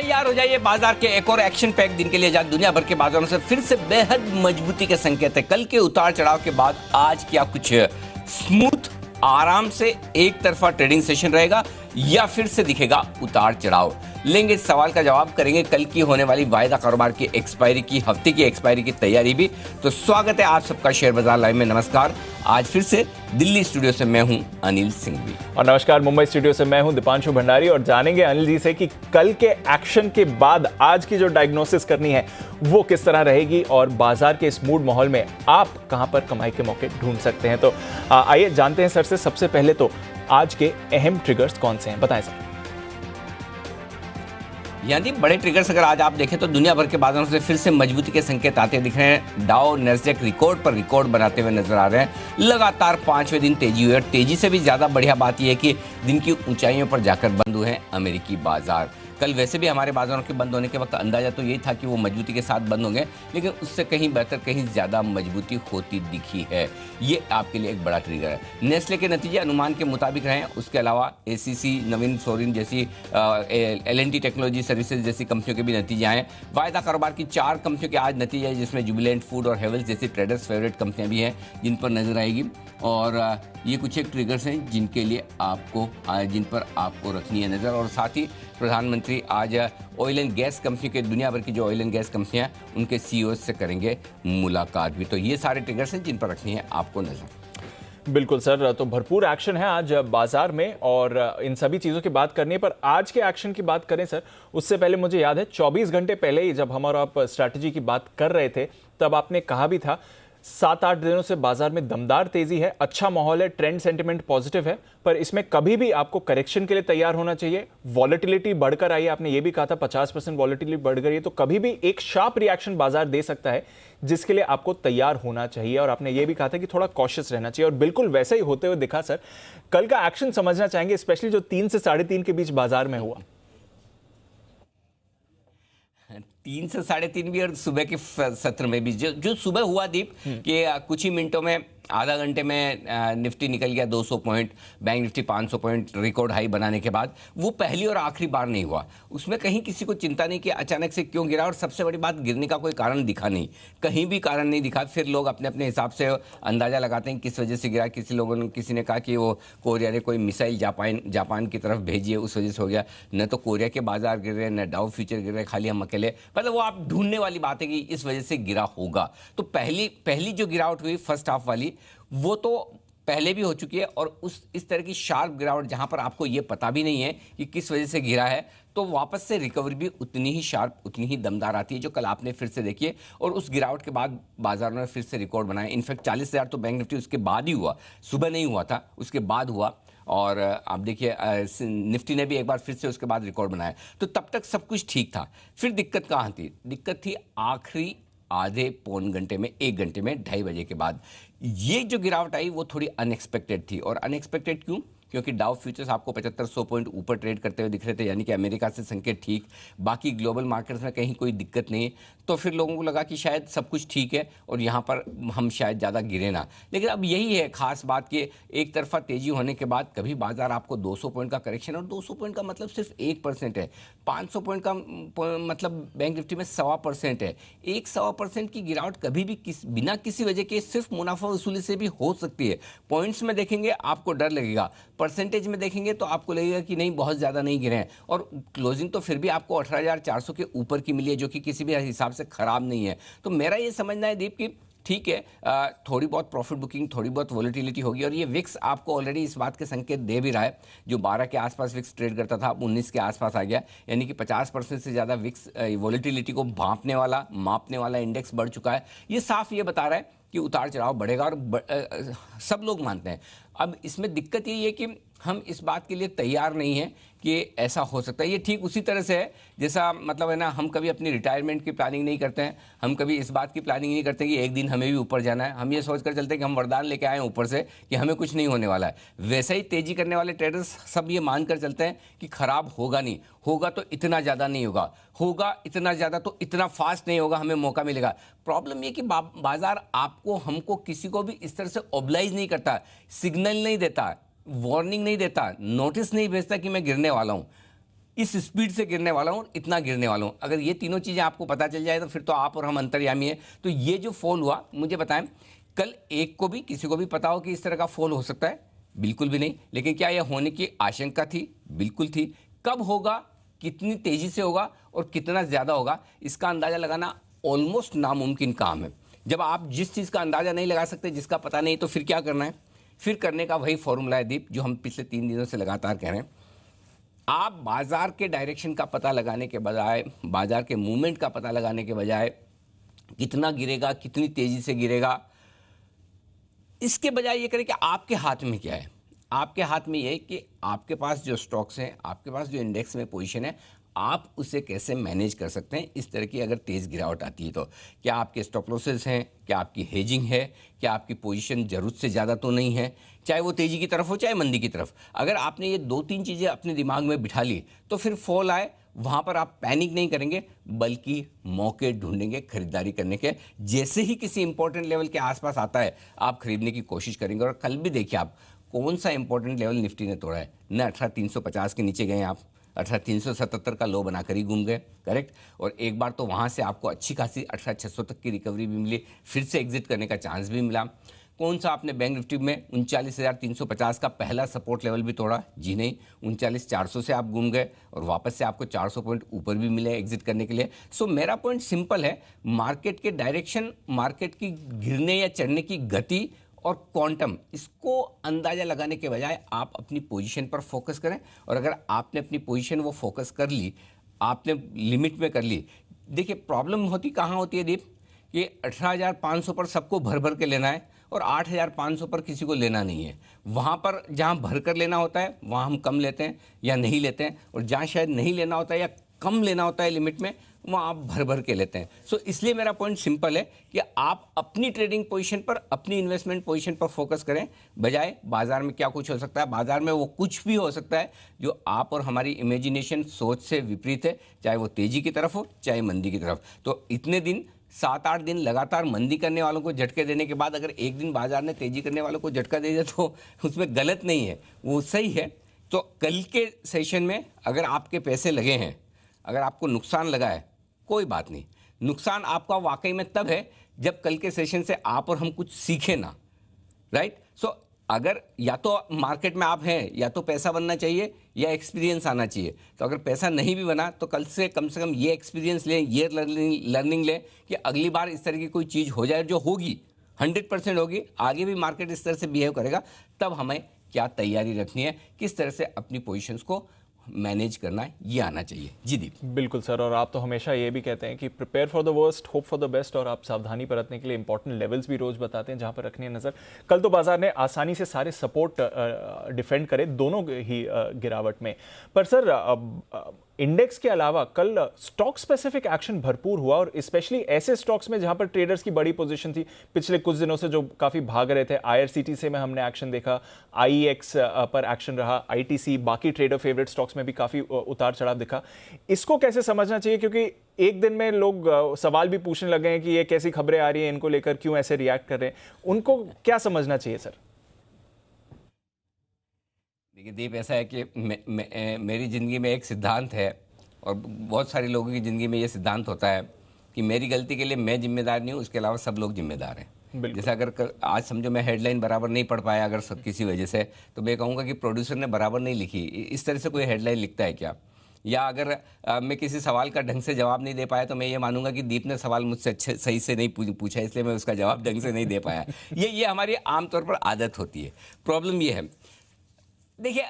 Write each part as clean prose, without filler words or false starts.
तैयार हो जाइए बाजार के एक और एक्शन पैक दिन के लिए, जहां दुनिया भर के बाजारों से फिर से बेहद मजबूती के संकेत है। कल के उतार चढ़ाव के बाद आज क्या कुछ स्मूथ आराम से एक तरफा ट्रेडिंग सेशन रहेगा या फिर से दिखेगा उतार चढ़ाव? लेंगे इस सवाल का जवाब, करेंगे कल की होने वाली वायदा कारोबार की एक्सपायरी की, हफ्ते की एक्सपायरी की तैयारी भी। तो स्वागत है आप सबका शेयर बाजार लाइव में। नमस्कार, आज फिर से दिल्ली स्टूडियो से मैं हूं अनिल सिंघवी और नमस्कार मुंबई स्टूडियो से मैं हूं दीपांशु भंडारी। और जानेंगे अनिल जी से कि कल के एक्शन के बाद आज की जो डायग्नोसिस करनी है वो किस तरह रहेगी और बाजार के इस मूड माहौल में आप कहां पर कमाई के मौके ढूंढ सकते हैं। तो आइए जानते हैं सर से, सबसे पहले तो आज के अहम ट्रिगर्स कौन से हैं, बताएं सर। यानी बड़े ट्रिगर्स अगर आज आप देखें तो दुनिया भर के बाजारों से फिर से मजबूती के संकेत आते दिख रहे हैं। डाउ नैस्डैक रिकॉर्ड पर रिकॉर्ड बनाते हुए नजर आ रहे हैं। लगातार 5वें दिन तेजी हुई और तेजी से भी ज्यादा बढ़िया बात यह है कि दिन की ऊंचाइयों पर जाकर बंद हुए हैं अमेरिकी बाजार। कल वैसे भी हमारे बाजारों के बंद होने के वक्त अंदाजा तो यही था कि वो मजबूती के साथ बंद होंगे, लेकिन उससे कहीं बेहतर, कहीं ज्यादा मजबूती होती दिखी है। ये आपके लिए एक बड़ा ट्रिगर है। नेस्ले के नतीजे अनुमान के मुताबिक रहे हैं। उसके अलावा एसीसी, नवीन फ्लोरिन जैसी, एल&टी टेक्नोलॉजी सर्विसेज जैसी कंपनियों के भी नतीजे आए। वायदा कारोबार की 4 कंपनियों के आज नतीजे हैं, जिसमें जुबिलेंट फूड और हेवल्स जैसी ट्रेडर्स फेवरेट कंपनियां भी हैं जिन पर नजर आएगी। और ये कुछ एक ट्रिगर्स हैं जिन पर आपको रखनी है नजर। और साथ ही प्रधानमंत्री आज ऑयल एंड गैस कंपनी के, दुनिया भर की जो ऑयल एंड गैस कंपनियां, उनके सीईओ से करेंगे मुलाकात भी। तो ये सारे ट्रिगर्स हैं जिन पर रखनी है आपको नजर। बिल्कुल सर, तो भरपूर एक्शन है आज बाजार में और इन सभी चीज़ों की बात करनी है। पर आज के एक्शन की बात करें सर, उससे पहले मुझे याद है 24 घंटे पहले ही जब हम और आप स्ट्रैटेजी की बात कर रहे थे, तब आपने कहा भी था 7-8 दिनों से बाजार में दमदार तेजी है, अच्छा माहौल है, ट्रेंड सेंटिमेंट पॉजिटिव है, पर इसमें कभी भी आपको करेक्शन के लिए तैयार होना चाहिए। वॉलेटिलिटी बढ़कर आई है, आपने ये भी कहा था 50% वॉलेटिलिटी बढ़ गई है, तो कभी भी एक शार्प रिएक्शन बाजार दे सकता है, जिसके लिए आपको तैयार होना चाहिए। और आपने ये भी कहा था कि थोड़ा कॉशियस रहना चाहिए, और बिल्कुल वैसा ही होते हुए दिखा सर। कल का एक्शन समझना चाहेंगे, स्पेशली जो 3 से 3.5 के बीच बाजार में हुआ। 3 से 3.5 भी और सुबह के सत्र में भी जो सुबह हुआ दीप कि कुछ ही मिनटों में, आधा घंटे में निफ्टी निकल गया 200 point, bank Nifty 500 point record high बनाने के बाद, वो पहली और आखिरी बार नहीं हुआ। उसमें कहीं किसी को चिंता नहीं कि अचानक से क्यों गिरा, और सबसे बड़ी बात, गिरने का कोई कारण दिखा नहीं, कहीं भी कारण नहीं दिखा। फिर लोग अपने अपने हिसाब से अंदाजा लगाते हैं किस वजह से गिरा। किसी ने कहा कि वो कोरिया ने कोई मिसाइल जापान की तरफ भेजी है, उस वजह से हो गया। न तो कोरिया के बाजार गिर रहे, न डाउ फ्यूचर गिर रहे, खाली हम अकेले। मतलब वो आप ढूंढने वाली बात है कि इस वजह से गिरा होगा। तो पहली जो गिरावट हुई फर्स्ट हाफ वाली, वो तो पहले भी हो चुकी है। और इस तरह की शार्प गिरावट जहां पर आपको ये पता भी नहीं है कि किस वजह से गिरा है, तो वापस से रिकवरी भी उतनी ही शार्प, उतनी ही दमदार आती है, जो कल आपने फिर से देखी है। और उस गिरावट के बाद बाजारों ने फिर से रिकॉर्ड बनाया। इनफैक्ट 40,000 तो बैंक निफ्टी उसके बाद ही हुआ, सुबह नहीं हुआ था, उसके बाद हुआ। और आप देखिए निफ्टी ने भी एक बार फिर से उसके बाद रिकॉर्ड बनाया। तो तब तक सब कुछ ठीक था। फिर दिक्कत कहाँ थी? दिक्कत थी आखिरी आधे पौन घंटे में, 1 घंटे में, 2:30 बजे के बाद। ये जो गिरावट आई वो थोड़ी अनएक्सपेक्टेड थी। और अनएक्सपेक्टेड क्यों? क्योंकि डाउ फ्यूचर्स आपको 7500 पॉइंट ऊपर ट्रेड करते हुए दिख रहे थे, यानी कि अमेरिका से संकेत ठीक, बाकी ग्लोबल मार्केट्स में कहीं कोई दिक्कत नहीं। तो फिर लोगों को लगा कि शायद सब कुछ ठीक है और यहाँ पर हम शायद ज़्यादा गिरे ना। लेकिन अब यही है खास बात कि एक तरफा तेजी होने के बाद कभी बाजार आपको 200 पॉइंट का करेक्शन, और 200 पॉइंट का मतलब सिर्फ 1% है, 500 पॉइंट का मतलब बैंक निफ्टी में 1.25% है। 1.25% की गिरावट कभी भी बिना किसी वजह के सिर्फ मुनाफा वसूली से भी हो सकती है। पॉइंट्स में देखेंगे आपको डर लगेगा, परसेंटेज में देखेंगे तो आपको लगेगा कि नहीं, बहुत ज़्यादा नहीं गिरे हैं। और क्लोजिंग तो फिर भी आपको 18,400 के ऊपर की मिली है, जो कि किसी भी हिसाब से खराब नहीं है। तो मेरा ये समझना है दीप कि ठीक है, थोड़ी बहुत प्रॉफिट बुकिंग, थोड़ी बहुत वॉलेटिलिटी होगी। और ये विक्स आपको ऑलरेडी इस बात के संकेत दे भी रहा है। जो 12 के आसपास विक्स ट्रेड करता था, अब 19 के आसपास आ गया, यानी कि 50% से ज़्यादा विक्स वॉलेटिलिटी को मापने वाला इंडेक्स बढ़ चुका है। ये साफ ये बता रहा है कि उतार चढ़ाव बढ़ेगा, और सब लोग मानते हैं। अब इसमें दिक्कत यही है कि हम इस बात के लिए तैयार नहीं हैं कि ऐसा हो सकता है। ये ठीक उसी तरह से है जैसा, मतलब है ना, हम कभी अपनी रिटायरमेंट की प्लानिंग नहीं करते हैं, हम कभी इस बात की प्लानिंग नहीं करते कि एक दिन हमें भी ऊपर जाना है। हम ये सोच कर चलते हैं कि हम वरदान लेके आए हैं ऊपर से कि हमें कुछ नहीं होने वाला है। वैसे ही तेजी करने वाले ट्रेडर्स सब ये मान कर चलते हैं कि खराब होगा नहीं, होगा तो इतना ज़्यादा नहीं होगा, होगा इतना ज़्यादा तो इतना फास्ट नहीं होगा, हमें मौका मिलेगा। प्रॉब्लम ये कि बाजार आपको, हमको, किसी को भी इस तरह से ऑब्लाइज नहीं करता, सिग्नल नहीं देता, वार्निंग नहीं देता, नोटिस नहीं भेजता कि मैं गिरने वाला हूं। इस स्पीड से गिरने वाला हूँ, इतना गिरने वाला हूँ। अगर ये तीनों चीज़ें आपको पता चल जाए तो फिर तो आप और हम अंतर्यामी है। तो ये जो फॉल हुआ, मुझे बताएं, कल एक को भी किसी को भी पता हो कि इस तरह का फॉल हो सकता है? बिल्कुल भी नहीं। लेकिन क्या यह होने की आशंका थी? बिल्कुल थी। कब होगा, कितनी तेजी से होगा और कितना ज़्यादा होगा, इसका अंदाज़ा लगाना ऑलमोस्ट नामुमकिन काम है। जब आप जिस चीज़ का अंदाज़ा नहीं लगा सकते, जिसका पता नहीं, तो फिर क्या करना है? फिर करने का वही फॉर्मूला है दीप, जो हम पिछले 3 दिनों से लगातार कह रहे हैं। आप बाजार के डायरेक्शन का पता लगाने के बजाय, बाजार के मूवमेंट का पता लगाने के बजाय, कितना गिरेगा, कितनी तेजी से गिरेगा, इसके बजाय ये करें कि आपके हाथ में क्या है। आपके हाथ में ये है कि आपके पास जो स्टॉक्स हैं, आपके पास जो इंडेक्स में पोजीशन है, आप उसे कैसे मैनेज कर सकते हैं इस तरह की अगर तेज़ गिरावट आती है तो। क्या आपके स्टॉप लॉसेस हैं, क्या आपकी हेजिंग है, क्या आपकी पोजीशन ज़रूरत से ज़्यादा तो नहीं है, चाहे वो तेज़ी की तरफ हो चाहे मंदी की तरफ। अगर आपने ये 2-3 चीज़ें अपने दिमाग में बिठा ली तो फिर फॉल आए, वहाँ पर आप पैनिक नहीं करेंगे, बल्कि मौके ढूंढेंगे खरीदारी करने के। जैसे ही किसी इंपॉर्टेंट लेवल के आसपास आता है, आप खरीदने की कोशिश करेंगे। और कल भी देखिए आप, कौन सा इंपॉर्टेंट लेवल निफ्टी ने तोड़ा है? न 18,350 के नीचे गए आप, 18,377 का लो बनाकर ही घूम गए, करेक्ट। और एक बार तो वहाँ से आपको अच्छी खासी 18,600 तक की रिकवरी भी मिली, फिर से एग्जिट करने का चांस भी मिला। कौन सा आपने बैंक निफ्टी में 39,350 का पहला सपोर्ट लेवल भी तोड़ा? जी नहीं, 39,400 से आप घूम गए और वापस से आपको 400 पॉइंट ऊपर भी मिले एग्जिट करने के लिए। सो मेरा पॉइंट सिंपल है, मार्केट के डायरेक्शन, मार्केट की गिरने या चढ़ने की गति और क्वांटम, इसको अंदाजा लगाने के बजाय आप अपनी पोजीशन पर फोकस करें। और अगर आपने अपनी पोजीशन वो फोकस कर ली, आपने लिमिट में कर ली। देखिए प्रॉब्लम होती कहाँ होती है दीप, कि 18,500 पर सबको भर भर के लेना है और 8,500 पर किसी को लेना नहीं है। वहाँ पर जहाँ भर कर लेना होता है वहाँ हम कम लेते हैं या नहीं लेते हैं, और जहाँ शायद नहीं लेना होता है या कम लेना होता है लिमिट में, वहाँ आप भर भर के लेते हैं। सो इसलिए मेरा पॉइंट सिंपल है कि आप अपनी ट्रेडिंग पोजीशन पर, अपनी इन्वेस्टमेंट पोजीशन पर फोकस करें, बजाय बाजार में क्या कुछ हो सकता है। बाजार में वो कुछ भी हो सकता है जो आप और हमारी इमेजिनेशन, सोच से विपरीत है, चाहे वो तेजी की तरफ हो चाहे मंदी की तरफ। तो इतने दिन, 7-8 दिन लगातार मंदी करने वालों को झटके देने के बाद अगर एक दिन बाजार ने तेजी करने वालों को झटका दे दिया तो उसमें गलत नहीं है, वो सही है। तो कल के सेशन में अगर आपके पैसे लगे हैं, अगर आपको नुकसान लगा है, कोई बात नहीं। नुकसान आपका वाकई में तब है जब कल के सेशन से आप और हम कुछ सीखें ना, राइट। सो अगर या तो मार्केट में आप हैं, या तो पैसा बनना चाहिए या एक्सपीरियंस आना चाहिए। तो अगर पैसा नहीं भी बना तो कल से कम ये एक्सपीरियंस लें, ये लर्निंग लें कि अगली बार इस तरह की कोई चीज़ हो जाए जो होगी, 100% होगी, आगे भी मार्केट इस तरह से बिहेव करेगा, तब हमें क्या तैयारी रखनी है, किस तरह से अपनी पोजीशंस को मैनेज करना है, ये आना चाहिए। जी दीप। बिल्कुल सर, और आप तो हमेशा ये भी कहते हैं कि prepare for the worst, hope for the best, और आप सावधानी बरतने के लिए इंपॉर्टेंट लेवल्स भी रोज बताते हैं जहां पर रखनी है नजर। कल तो बाजार ने आसानी से सारे सपोर्ट डिफेंड करे दोनों ही गिरावट में। पर सर इंडेक्स के अलावा कल स्टॉक स्पेसिफिक एक्शन भरपूर हुआ, और स्पेशली ऐसे स्टॉक्स में जहां पर ट्रेडर्स की बड़ी पोजीशन थी पिछले कुछ दिनों से, जो काफी भाग रहे थे। IRCTC में हमने एक्शन देखा, IEX पर एक्शन रहा, ITC, बाकी ट्रेडर फेवरेट स्टॉक्स में भी काफी उतार चढ़ाव दिखा। इसको कैसे समझना चाहिए, क्योंकि एक दिन में लोग सवाल भी पूछने लगे हैं कि ये कैसी खबरें आ रही हैं इनको लेकर, क्यों ऐसे रिएक्ट कर रहे हैं, उनको क्या समझना चाहिए सर? देखिए दीप, ऐसा है कि मेरी ज़िंदगी में एक सिद्धांत है, और बहुत सारे लोगों की ज़िंदगी में ये सिद्धांत होता है कि मेरी गलती के लिए मैं जिम्मेदार नहीं हूँ, उसके अलावा सब लोग जिम्मेदार हैं। जैसे अगर आज समझो मैं हेडलाइन बराबर नहीं पढ़ पाया अगर सब किसी वजह से, तो मैं कहूँगा कि प्रोड्यूसर ने बराबर नहीं लिखी। इस तरह से कोई हेडलाइन लिखता है क्या? या अगर मैं किसी सवाल का ढंग से जवाब नहीं दे पाया तो मैं ये मानूंगा कि दीप ने सवाल मुझसे अच्छे सही से नहीं पूछा, इसलिए मैं उसका जवाब ढंग से नहीं दे पाया। ये हमारी आमतौर पर आदत होती है। प्रॉब्लम ये है, देखिए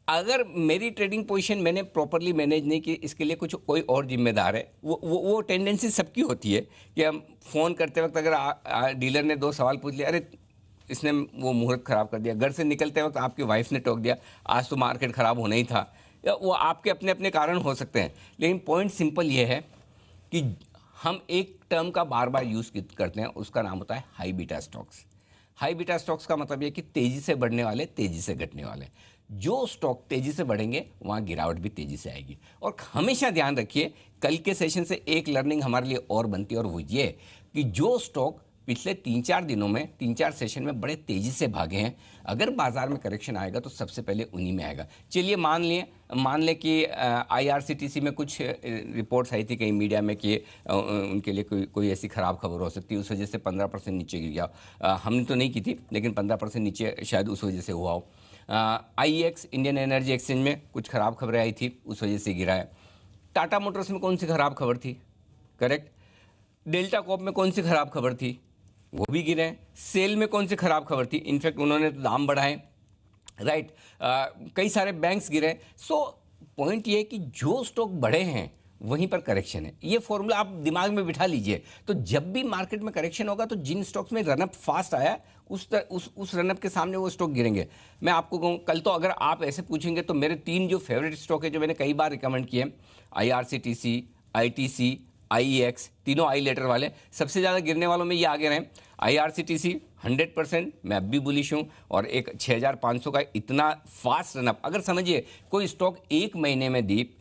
अगर मेरी ट्रेडिंग पोजीशन मैंने प्रॉपरली मैनेज नहीं की, इसके लिए कुछ कोई और जिम्मेदार है। वो टेंडेंसी सबकी होती है कि हम फ़ोन करते वक्त अगर डीलर ने 2 सवाल पूछ लिया, अरे इसने वो मुहूर्त ख़राब कर दिया, घर से निकलते वक्त आपकी वाइफ ने टोक दिया, आज तो मार्केट ख़राब होना ही था, या वो आपके अपने अपने कारण हो सकते हैं। लेकिन पॉइंट सिंपल ये है कि हम एक टर्म का बार बार यूज़ करते हैं, उसका नाम होता है high beta stocks. High beta stocks का मतलब ये कि तेज़ी से बढ़ने वाले, तेज़ी से घटने वाले। जो स्टॉक तेज़ी से बढ़ेंगे वहाँ गिरावट भी तेज़ी से आएगी। और हमेशा ध्यान रखिए, कल के सेशन से एक लर्निंग हमारे लिए और बनती है, और वो ये कि जो स्टॉक पिछले 3-4 दिनों में, 3-4 सेशन में बड़े तेज़ी से भागे हैं, अगर बाजार में करेक्शन आएगा तो सबसे पहले उन्हीं में आएगा। चलिए मान लिए मान लें कि आईआरसीटीसी में कुछ रिपोर्ट्स आई थी कहीं मीडिया में कि उनके लिए कोई ऐसी ख़राब खबर हो सकती है, उस वजह से 15% नीचे गिर गया। हमने तो नहीं की थी, लेकिन 15% नीचे शायद उस वजह से हुआ हो। आईएक्स इंडियन एनर्जी एक्सचेंज में कुछ ख़राब खबरें आई थी, उस वजह से गिरा है। टाटा मोटर्स में कौन सी ख़राब खबर थी? करेक्ट। डेल्टा कॉर्प में कौन सी ख़राब खबर थी? वो भी गिरे हैं। सेल में कौन सी ख़राब खबर थी? इनफैक्ट उन्होंने तो दाम बढ़ाए, राइट। कई सारे बैंक्स गिरे। सो पॉइंट ये है कि जो स्टॉक बढ़े हैं वहीं पर करेक्शन है। ये फॉर्मूला आप दिमाग में बिठा लीजिए। तो जब भी मार्केट में करेक्शन होगा तो जिन स्टॉक्स में रनअप फास्ट आया उस रनअप के सामने वो स्टॉक गिरेंगे। मैं आपको कहूँ, कल तो अगर आप ऐसे पूछेंगे तो मेरे 3 जो फेवरेट स्टॉक है, जो मैंने कई बार रिकमेंड किए, IRCTC, ITC, IEX, तीनों आई लेटर वाले, सबसे ज़्यादा गिरने वालों में ये आगे रहे। IRCTC 100%, मैं अब भी बुलिश हूँ, और एक 6500 का इतना फास्ट रनअप, अगर समझिए कोई स्टॉक एक महीने में दीप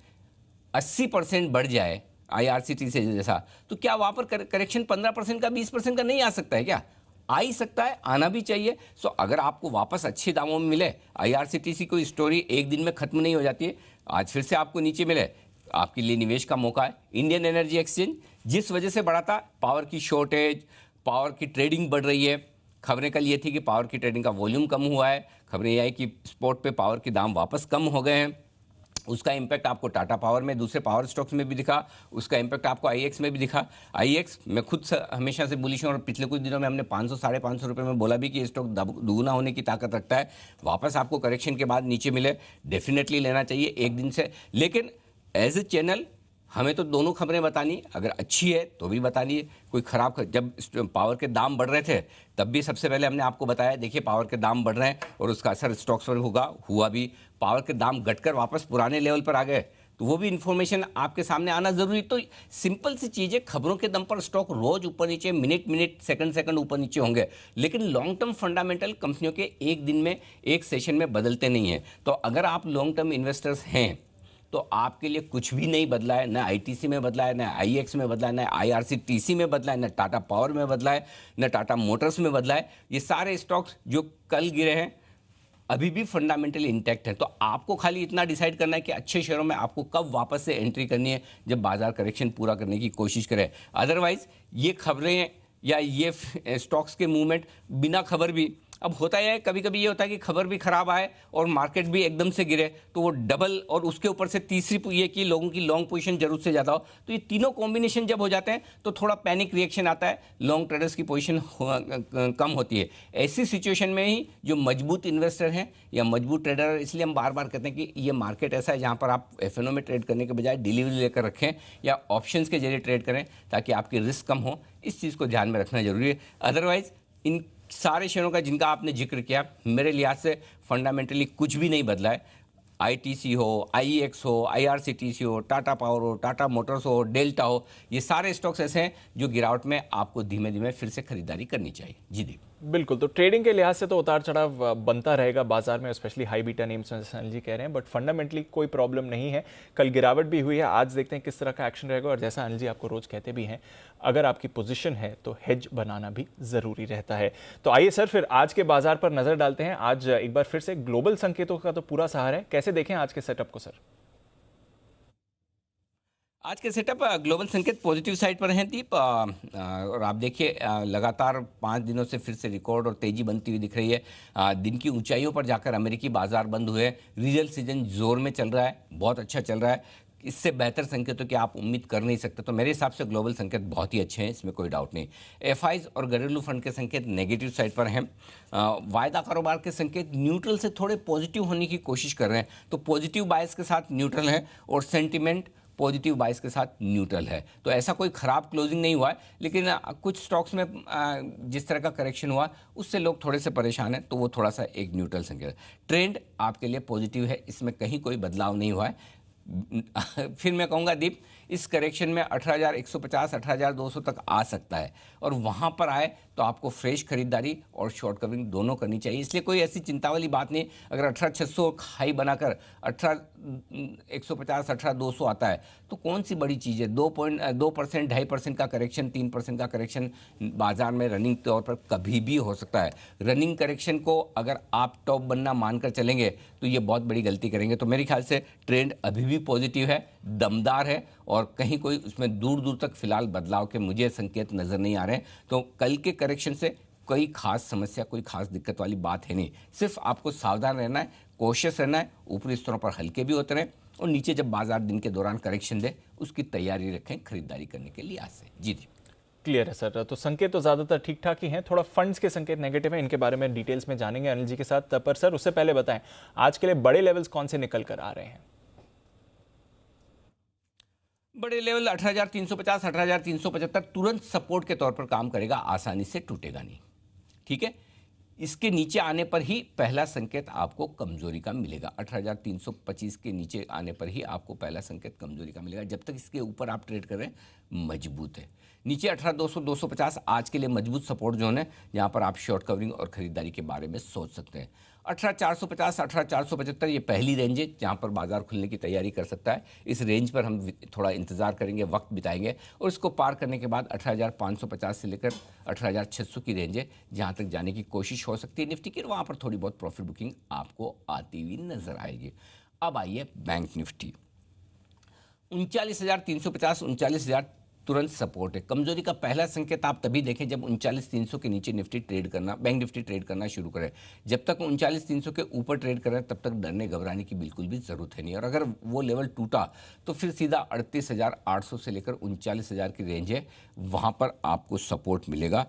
80% बढ़ जाए IRCTC से जैसा, तो क्या वहाँ पर करेक्शन 15% का 20% का नहीं आ सकता है? क्या आ ही सकता है, आना भी चाहिए। सो अगर आपको वापस अच्छे दामों में मिले, IRCTC कोई स्टोरी एक दिन में खत्म नहीं हो जाती है, आज फिर से आपको नीचे मिले, आपके लिए निवेश का मौका है। इंडियन एनर्जी एक्सचेंज जिस वजह से बढ़ा था, पावर की शॉर्टेज, पावर की ट्रेडिंग बढ़ रही है। खबरें कल ये थी कि पावर की ट्रेडिंग का वॉल्यूम कम हुआ है। खबरें ये आई कि स्पॉट पे पावर के दाम वापस कम हो गए हैं। उसका इम्पैक्ट आपको टाटा पावर में, दूसरे पावर स्टॉक्स में भी दिखा, उसका इम्पैक्ट आपको IEX में भी दिखा। IEX मैं खुद हमेशा से बुलिश हूं, और पिछले कुछ दिनों में हमने 500-550 रुपये में बोला भी कि ये स्टॉक दुगुना होने की ताकत रखता है। वापस आपको करेक्शन के बाद नीचे मिले, डेफिनेटली लेना चाहिए एक दिन से। लेकिन एज ए चैनल हमें तो दोनों खबरें बतानी, अगर अच्छी है तो भी बतानी है, कोई ख़राब। जब पावर के दाम बढ़ रहे थे तब भी सबसे पहले हमने आपको बताया, देखिए पावर के दाम बढ़ रहे हैं और उसका असर स्टॉक्स पर हुआ भी। पावर के दाम घटकर वापस पुराने लेवल पर आ गए, तो वो भी इन्फॉर्मेशन आपके सामने आना ज़रूरी। तो सिंपल सी चीज़ें, खबरों के दम पर स्टॉक रोज ऊपर नीचे, मिनट सेकंड ऊपर नीचे होंगे, लेकिन लॉन्ग टर्म फंडामेंटल कंपनियों के एक दिन में, एक सेशन में बदलते नहीं हैं। तो अगर आप लॉन्ग टर्म इन्वेस्टर्स हैं तो आपके लिए कुछ भी नहीं बदला है, ना ITC में बदला है, ना IEX में बदला है, ना IRCTC में बदला है, ना टाटा पावर में बदला है, ना टाटा मोटर्स में बदला है। ये सारे स्टॉक्स जो कल गिरे हैं अभी भी फंडामेंटली इंटैक्ट है। तो आपको खाली इतना डिसाइड करना है कि अच्छे शेयरों में आपको कब वापस से एंट्री करनी है, जब बाजार करेक्शन पूरा करने की कोशिश करें। अदरवाइज ये खबरें या ये स्टॉक्स के मूवमेंट बिना खबर भी, अब होता है कभी कभी ये होता है कि खबर भी खराब आए और मार्केट भी एकदम से गिरे, तो वो डबल, और उसके ऊपर से तीसरी ये कि लोगों की लॉन्ग पोजीशन जरूरत से ज़्यादा हो, तो ये तीनों कॉम्बिनेशन जब हो जाते हैं तो थोड़ा पैनिक रिएक्शन आता है, लॉन्ग ट्रेडर्स की पोजीशन कम होती है। ऐसी सिचुएशन में ही जो मजबूत इन्वेस्टर हैं या मजबूत ट्रेडर, इसलिए हम बार बार कहते हैं कि ये मार्केट ऐसा है जहाँ पर आप FNO में ट्रेड करने के बजाय डिलीवरी लेकर रखें या ऑप्शंस के जरिए ट्रेड करें, ताकि आपकी रिस्क कम हो। इस चीज़ को ध्यान में रखना जरूरी है। अदरवाइज इन सारे शेयरों का जिनका आपने जिक्र किया, मेरे लिहाज से फंडामेंटली कुछ भी नहीं बदला है। ITC हो, IEX हो, IRCTC हो, टाटा पावर हो, टाटा मोटर्स हो, डेल्टा हो, ये सारे स्टॉक्स ऐसे हैं जो गिरावट में आपको धीमे धीमे फिर से खरीदारी करनी चाहिए। जी दीप। बिल्कुल, तो ट्रेडिंग के लिहाज से तो उतार चढ़ाव बनता रहेगा बाजार में, स्पेशली हाई बीटा नेम्स में, जैसे अनिल जी कह रहे हैं, बट फंडामेंटली कोई प्रॉब्लम नहीं है। कल गिरावट भी हुई है, आज देखते हैं किस तरह का एक्शन रहेगा। और जैसा अनिल जी आपको रोज कहते भी हैं, अगर आपकी पोजीशन है तो हेज बनाना भी जरूरी रहता है। तो आइए सर, फिर आज के बाजार पर नजर डालते हैं। आज एक बार फिर से ग्लोबल संकेतों का तो पूरा सहारा है, कैसे देखें आज के सेटअप को सर? आज के सेटअप ग्लोबल संकेत पॉजिटिव साइड पर हैं दीप, और आप देखिए लगातार 5 दिनों से फिर से रिकॉर्ड और तेजी बनती हुई दिख रही है। दिन की ऊंचाइयों पर जाकर अमेरिकी बाजार बंद हुए। रीजनल सीजन जोर में चल रहा है, बहुत अच्छा चल रहा है। इससे बेहतर संकेतों की आप उम्मीद कर नहीं सकते। तो मेरे हिसाब से ग्लोबल संकेत बहुत ही अच्छे हैं, इसमें कोई डाउट नहीं। FIs और घरेलू फंड के संकेत नेगेटिव साइड पर हैं। वायदा कारोबार के संकेत न्यूट्रल से थोड़े पॉजिटिव होने की कोशिश कर रहे हैं। तो पॉजिटिव बायस के साथ न्यूट्रल है और सेंटिमेंट पॉजिटिव बाइस के साथ न्यूट्रल है। तो ऐसा कोई ख़राब क्लोजिंग नहीं हुआ है, लेकिन कुछ स्टॉक्स में जिस तरह का करेक्शन हुआ उससे लोग थोड़े से परेशान हैं, तो वो थोड़ा सा एक न्यूट्रल संकेत है। ट्रेंड आपके लिए पॉजिटिव है, इसमें कहीं कोई बदलाव नहीं हुआ है। फिर मैं कहूँगा दीप, इस करेक्शन में 18,150 18,200 तक आ सकता है, और वहाँ पर आए तो आपको फ्रेश खरीदारी और शॉर्ट कवरिंग दोनों करनी चाहिए। इसलिए कोई ऐसी चिंता वाली बात नहीं। अगर 18,600 हाई बनाकर 18,150 18,200 आता है तो कौन सी बड़ी चीज़ है। 2% 2.5% का करेक्शन, 3% का करेक्शन बाजार में रनिंग तौर पर कभी भी हो सकता है। रनिंग करेक्शन को अगर आप टॉप बनना मानकर चलेंगे तो ये बहुत बड़ी गलती करेंगे। तो मेरे ख्याल से ट्रेंड अभी भी पॉजिटिव है, दमदार है, और कहीं कोई उसमें दूर दूर तक फिलहाल बदलाव के मुझे संकेत नज़र नहीं आ रहे हैं। तो कल के करेक्शन से कोई खास समस्या, कोई खास दिक्कत वाली बात है नहीं। सिर्फ आपको सावधान रहना है, कोशिश रहना है, ऊपरी स्तरों पर हल्के भी होते रहें, और नीचे जब बाजार दिन के दौरान करेक्शन दे उसकी तैयारी रखें खरीदारी करने के लिहाज से। जी जी, क्लियर है सर। तो संकेत तो ज़्यादातर ठीक ठाक ही हैं, थोड़ा फंड्स के संकेत नेगेटिव हैं, इनके बारे में डिटेल्स में जानेंगे अनिल जी के साथ। पर सर उससे पहले बताएं, आज के लिए बड़े लेवल्स कौन से निकल कर आ रहे हैं? बड़े लेवल 18,350 18,375 तुरंत सपोर्ट के तौर पर काम करेगा, आसानी से टूटेगा नहीं। ठीक है, इसके नीचे आने पर ही पहला संकेत आपको कमजोरी का मिलेगा। 18,325 के नीचे आने पर ही आपको पहला संकेत कमजोरी का मिलेगा। जब तक इसके ऊपर आप ट्रेड कर रहे हैं मजबूत है। नीचे 18,200 250 आज के लिए मजबूत सपोर्ट जोन है, जहां पर आप शॉर्ट कवरिंग और खरीदारी के बारे में सोच सकते हैं। 18,450 18,475 ये पहली रेंज है जहां पर बाजार खुलने की तैयारी कर सकता है। इस रेंज पर हम थोड़ा इंतजार करेंगे, वक्त बिताएंगे, और इसको पार करने के बाद 18,550 से लेकर 18,600 की रेंज है जहां तक जाने की कोशिश हो सकती है निफ्टी की, वहां पर थोड़ी बहुत प्रॉफिट बुकिंग आपको आती हुई नजर आएगी। अब आइए बैंक निफ्टी, 39,350 39,000 तुरंत सपोर्ट है। कमजोरी का पहला संकेत आप तभी देखें जब 39,300 के नीचे निफ्टी ट्रेड करना, बैंक निफ्टी ट्रेड करना शुरू करे। जब तक 39,300 के ऊपर ट्रेड कर रहे हैं तब तक डरने घबराने की बिल्कुल भी जरूरत है नहीं। और अगर वो लेवल टूटा तो फिर सीधा 38,800 से लेकर 39,000 की रेंज है, वहां पर आपको सपोर्ट मिलेगा।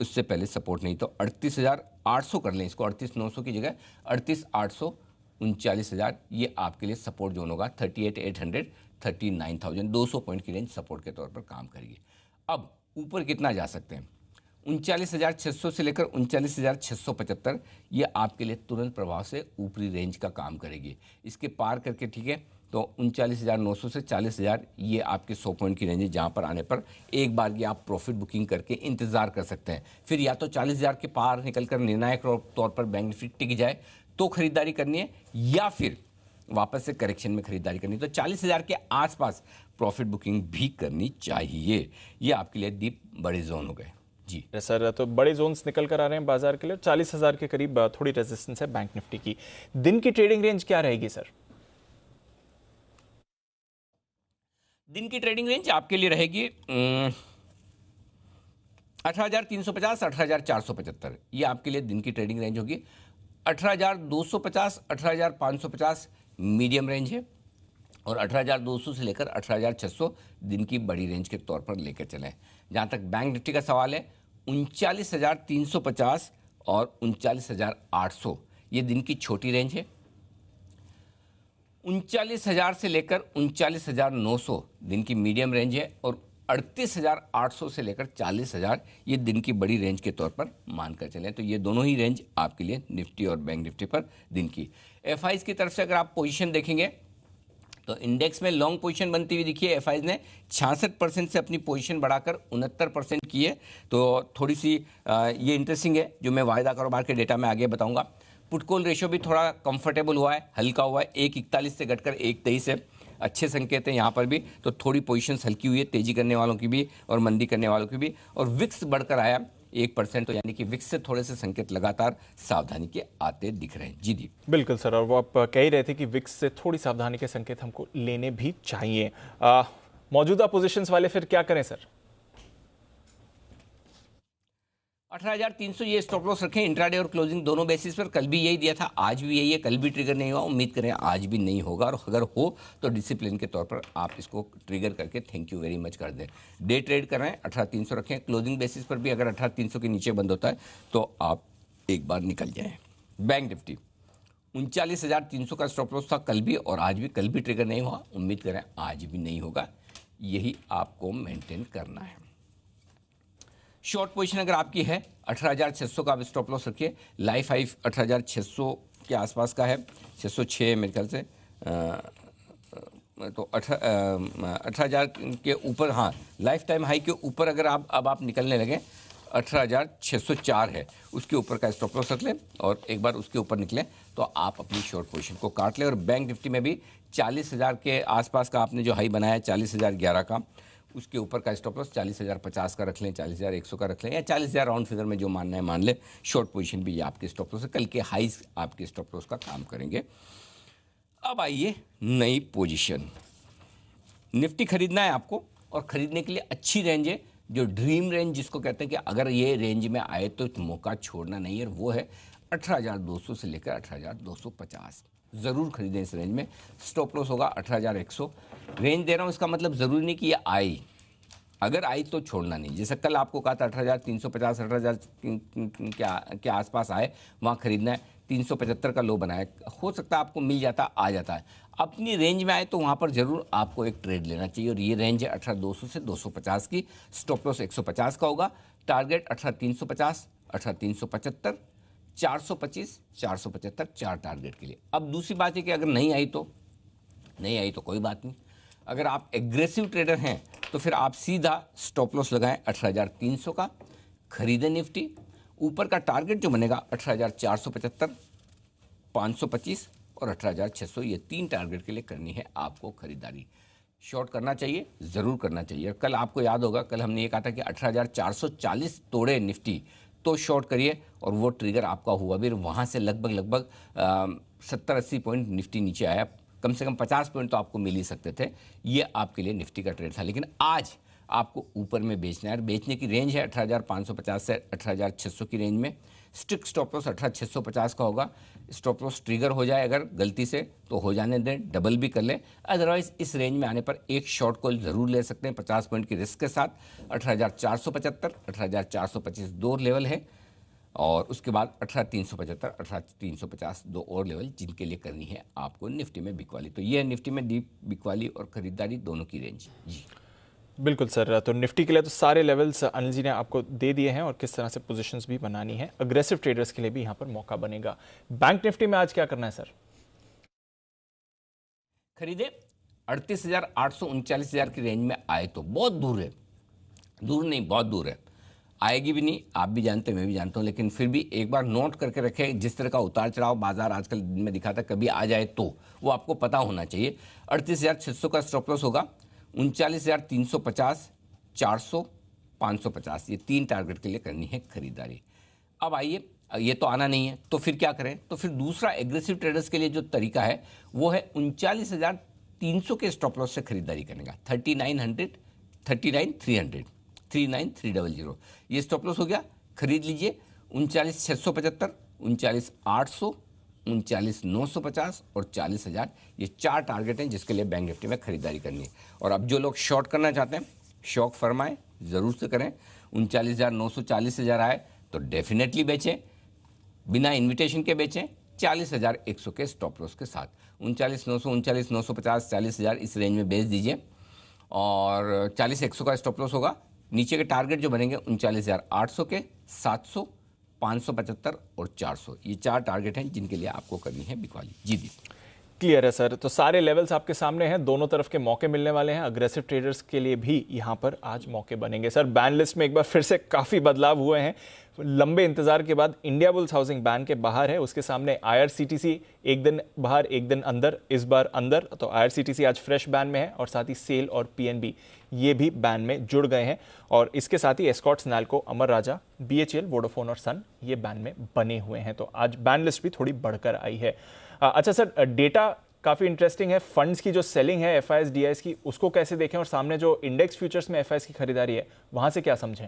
उससे पहले सपोर्ट नहीं, तो 38,800 कर लें इसको, 38,900 की जगह 38,800 39,000 ये आपके लिए सपोर्ट जोन होगा। 38,800 39,200 पॉइंट की रेंज सपोर्ट के तौर पर काम करेगी। अब ऊपर कितना जा सकते हैं, 39,600 से लेकर 39,675 ये आपके लिए तुरंत प्रभाव से ऊपरी रेंज का काम करेगी। इसके पार करके ठीक है तो 39,900 से 40,000 ये आपके 100 पॉइंट की रेंज है, जहाँ पर आने पर एक बार की आप प्रॉफिट बुकिंग करके इंतजार कर सकते हैं। फिर या तो 40,000 के पार निकलकर निर्णायक तौर पर बैंक निफ्टी टिक जाए तो खरीदारी करनी है, या फिर वापस से करेक्शन में खरीदारी करनी, तो 40,000 के आसपास प्रॉफिट बुकिंग भी करनी चाहिए। ये आपके लिए दीप बड़े जोन हो गए। जी सर, तो बड़े जोन्स निकल कर आ रहे हैं बाजार के लिए। 40,000 के करीब थोड़ी रेजिस्टेंस है बैंक निफ्टी की। दिन की ट्रेडिंग रेंज क्या रहेगी सर? दिन की ट्रेडिंग रेंज आपके लिए रहेगी 18,350 18,475 ये आपके लिए दिन की ट्रेडिंग रेंज होगी। 18,250 18,550 मीडियम रेंज है, और 18,200 से लेकर 18,600 दिन की बड़ी रेंज के तौर पर लेकर चलें। जहां तक बैंक निफ्टी का सवाल है, 39,350 और 39,800 ये दिन की छोटी रेंज है। 39,000 से लेकर 39,900 दिन की मीडियम रेंज है, और 38,800 से लेकर 40,000 ये दिन की बड़ी रेंज के तौर पर मानकर चलें। तो ये दोनों ही रेंज आपके लिए निफ्टी और बैंक निफ्टी पर दिन की। एफआईज की तरफ से अगर आप पोजीशन देखेंगे तो इंडेक्स में लॉन्ग पोजीशन बनती हुई दिखी है। एफआईज ने 66% से अपनी पोजीशन बढ़ाकर 69% की है। तो थोड़ी सी ये इंटरेस्टिंग है, जो मैं वायदा कारोबार के डेटा में आगे बताऊंगा। पुट कॉल रेशियो भी थोड़ा कंफर्टेबल हुआ है, हल्का हुआ है, 1:41 से घटकर 1:23 है। अच्छे संकेत हैं यहाँ पर भी। तो थोड़ी पोजीशंस हल्की हुई है, तेजी करने वालों की भी और मंदी करने वालों की भी। और विक्स बढ़कर आया 1%, तो यानी कि विक्स से थोड़े से संकेत लगातार सावधानी के आते दिख रहे हैं। जी दीप। बिल्कुल सर, और वो आप कह ही रहे थे कि विक्स से थोड़ी सावधानी के संकेत हमको लेने भी चाहिए। मौजूदा पोजीशंस वाले फिर क्या करें सर? 18,300 ये स्टॉप लॉस रखें इंट्राडे और क्लोजिंग दोनों बेसिस पर। कल भी यही दिया था, आज भी यही है, कल भी ट्रिगर नहीं हुआ, उम्मीद करें आज भी नहीं होगा। और अगर हो तो डिसिप्लिन के तौर पर आप इसको ट्रिगर करके थैंक यू वेरी मच कर दें। डे ट्रेड कर रहे हैं 18,300 रखें, क्लोजिंग बेसिस पर भी अगर 18,300 के नीचे बंद होता है तो आप एक बार निकल जाएं। बैंक निफ्टी 39,300 का स्टॉप लॉस था कल भी और आज भी, कल भी ट्रिगर नहीं हुआ, उम्मीद करें आज भी नहीं होगा। यही आपको मेंटेन करना है। शॉर्ट पोजीशन अगर आपकी है 18,600 का आप स्टॉप लॉस रखिए। लाइफ हाई 18,600 के आसपास का है, 606 मेरे ख्याल से तो 18,000 के ऊपर, हाँ, लाइफ टाइम हाई के ऊपर अगर आप निकलने लगे 18,604 है, उसके ऊपर का स्टॉप लॉस रख लें और एक बार उसके ऊपर निकलें तो आप अपनी शॉर्ट पोजीशन को काट लें। और बैंक निफ्टी में भी 40,000 के आसपास का आपने जो हाई बनाया है 40,011 का, उसके ऊपर का स्टॉप लॉस 40,050 का रख लें, 40,100 का रख लें, या 40,000 राउंड फिगर में जो मानना है मान लें। शॉर्ट पोजीशन भी ये आपके स्टॉप लॉस है, कल के हाईज आपके स्टॉप लॉस का काम करेंगे। अब आइए नई पोजीशन। निफ्टी खरीदना है आपको, और खरीदने के लिए अच्छी रेंज है, जो ड्रीम रेंज जिसको कहते हैं कि अगर ये रेंज में आए तो मौका छोड़ना नहीं है, वो है 18,200 से लेकर 18,250। ज़रूर खरीदें इस रेंज में। स्टॉप लॉस होगा 18,100। रेंज दे रहा हूँ, इसका मतलब ज़रूरी नहीं कि ये आई, अगर आई तो छोड़ना नहीं। जैसे कल आपको कहा था 18,350 18,000 के आसपास आए, वहाँ खरीदना है। 375 का लो बनाया, हो सकता है आपको मिल जाता, आ जाता है। अपनी रेंज में आए तो वहाँ पर ज़रूर आपको एक ट्रेड लेना चाहिए, और ये रेंज है 18,200 से 250 की। स्टॉप लॉस 150 का होगा। टारगेट 18,350 18,375 425 475, 4 टारगेट के लिए। अब दूसरी बात है कि अगर नहीं आई तो कोई बात नहीं। अगर आप एग्रेसिव ट्रेडर हैं तो फिर आप सीधा स्टॉप लॉस लगाएं 18,300 का, खरीदें निफ्टी। ऊपर का टारगेट जो बनेगा 18,475 525 और 18,600, ये 3 टारगेट के लिए करनी है आपको खरीदारी। शॉर्ट करना चाहिए, ज़रूर करना चाहिए। कल आपको याद होगा, कल हमने ये कहा था कि 18,440 तोड़े निफ्टी तो शॉर्ट करिए, और वो ट्रिगर आपका हुआ भी। वहाँ से लगभग 70-80 पॉइंट निफ्टी नीचे आया, कम से कम 50 पॉइंट तो आपको मिल ही सकते थे। ये आपके लिए निफ्टी का ट्रेड था। लेकिन आज आपको ऊपर में बेचना है। बेचने की रेंज है 18,550 से 18,600 की रेंज में। स्ट्रिक्ट स्टॉप लॉस 18,650 का होगा। स्टॉप लॉस ट्रिगर हो जाए अगर गलती से तो हो जाने दें, डबल भी कर लें। अदरवाइज इस रेंज में आने पर एक शॉर्ट कॉल ज़रूर ले सकते हैं 50 पॉइंट की रिस्क के साथ। 18,475 18,425 दो लेवल है, और उसके बाद 18,375 18,350 दो और लेवल, जिनके लिए करनी है आपको निफ्टी में बिकवाली। तो ये है निफ्टी में डीप बिकवाली और खरीदारी दोनों की रेंज। जी बिल्कुल सर, तो निफ्टी के लिए तो सारे लेवल्स अनिल जी ने आपको दे दिए हैं, और किस तरह से पोजीशंस भी बनानी है। अग्रेसिव ट्रेडर्स के लिए भी यहाँ पर मौका बनेगा। बैंक निफ्टी में आज क्या करना है सर? खरीदे 38,800 39,000 की रेंज में आए तो बहुत दूर है, दूर नहीं बहुत दूर है, आएगी भी नहीं, आप भी जानते हैं मैं भी जानता हूँ। लेकिन फिर भी एक बार नोट करके रखें, जिस तरह का उतार चढ़ाव बाजार आजकल दिन में दिखाता है, कभी आ जाए तो वो आपको पता होना चाहिए। 38,600 का स्टॉप लॉस होगा। 39,350 400 550, ये 3 टारगेट के लिए करनी है खरीदारी। अब आइए, ये तो आना नहीं है तो फिर क्या करें? तो फिर दूसरा एग्रेसिव ट्रेडर्स के लिए जो तरीका है वो है 39,300 के स्टॉप लॉस से खरीदारी करने का। 3900 39,300 39,300 ये स्टॉप लॉस हो गया, खरीद लीजिए। 39,675 39,800 39,950 और 40,000, ये 4 टारगेट हैं जिसके लिए बैंक निफ्टी में खरीदारी करनी है। और अब जो लोग शॉर्ट करना चाहते हैं, शौक फरमाएं, ज़रूर से करें। 39,900 40,000 आए तो डेफिनेटली बेचें, बिना इन्विटेशन के बेचें 40,100 के स्टॉप लॉस के साथ। 39,900 39,950 40,000 इस रेंज में बेच दीजिए, और 40,100 का स्टॉप लॉस होगा। नीचे के टारगेट जो बनेंगे 39,800 के, 700 575 और 400, ये 4 टारगेट हैं जिनके लिए आपको करनी है बिकवाली। जी दी क्लियर है सर, तो सारे लेवल्स आपके सामने हैं, दोनों तरफ के मौके मिलने वाले हैं। अग्रेसिव ट्रेडर्स के लिए भी यहाँ पर आज मौके बनेंगे। सर, बैन लिस्ट में एक बार फिर से काफ़ी बदलाव हुए हैं। लंबे इंतजार के बाद इंडिया बुल्स हाउसिंग बैन के बाहर है, उसके सामने IRCTC एक दिन बाहर एक दिन अंदर, इस बार अंदर। तो IRCTC आज फ्रेश बैन में है, और साथ ही सेल और PNB ये भी बैन में जुड़ गए हैं। और इसके साथ ही एस्कॉर्ट्स, नैल्को, अमर राजा, BHEL, वोडाफोन और सन ये बैन में बने हुए हैं। तो आज बैन लिस्ट भी थोड़ी बढ़कर आई है। अच्छा सर, डेटा काफ़ी इंटरेस्टिंग है। फंड्स की जो सेलिंग है FIs DIs की, उसको कैसे देखें, और सामने जो इंडेक्स फ्यूचर्स में FIs की खरीदारी है वहां से क्या समझें?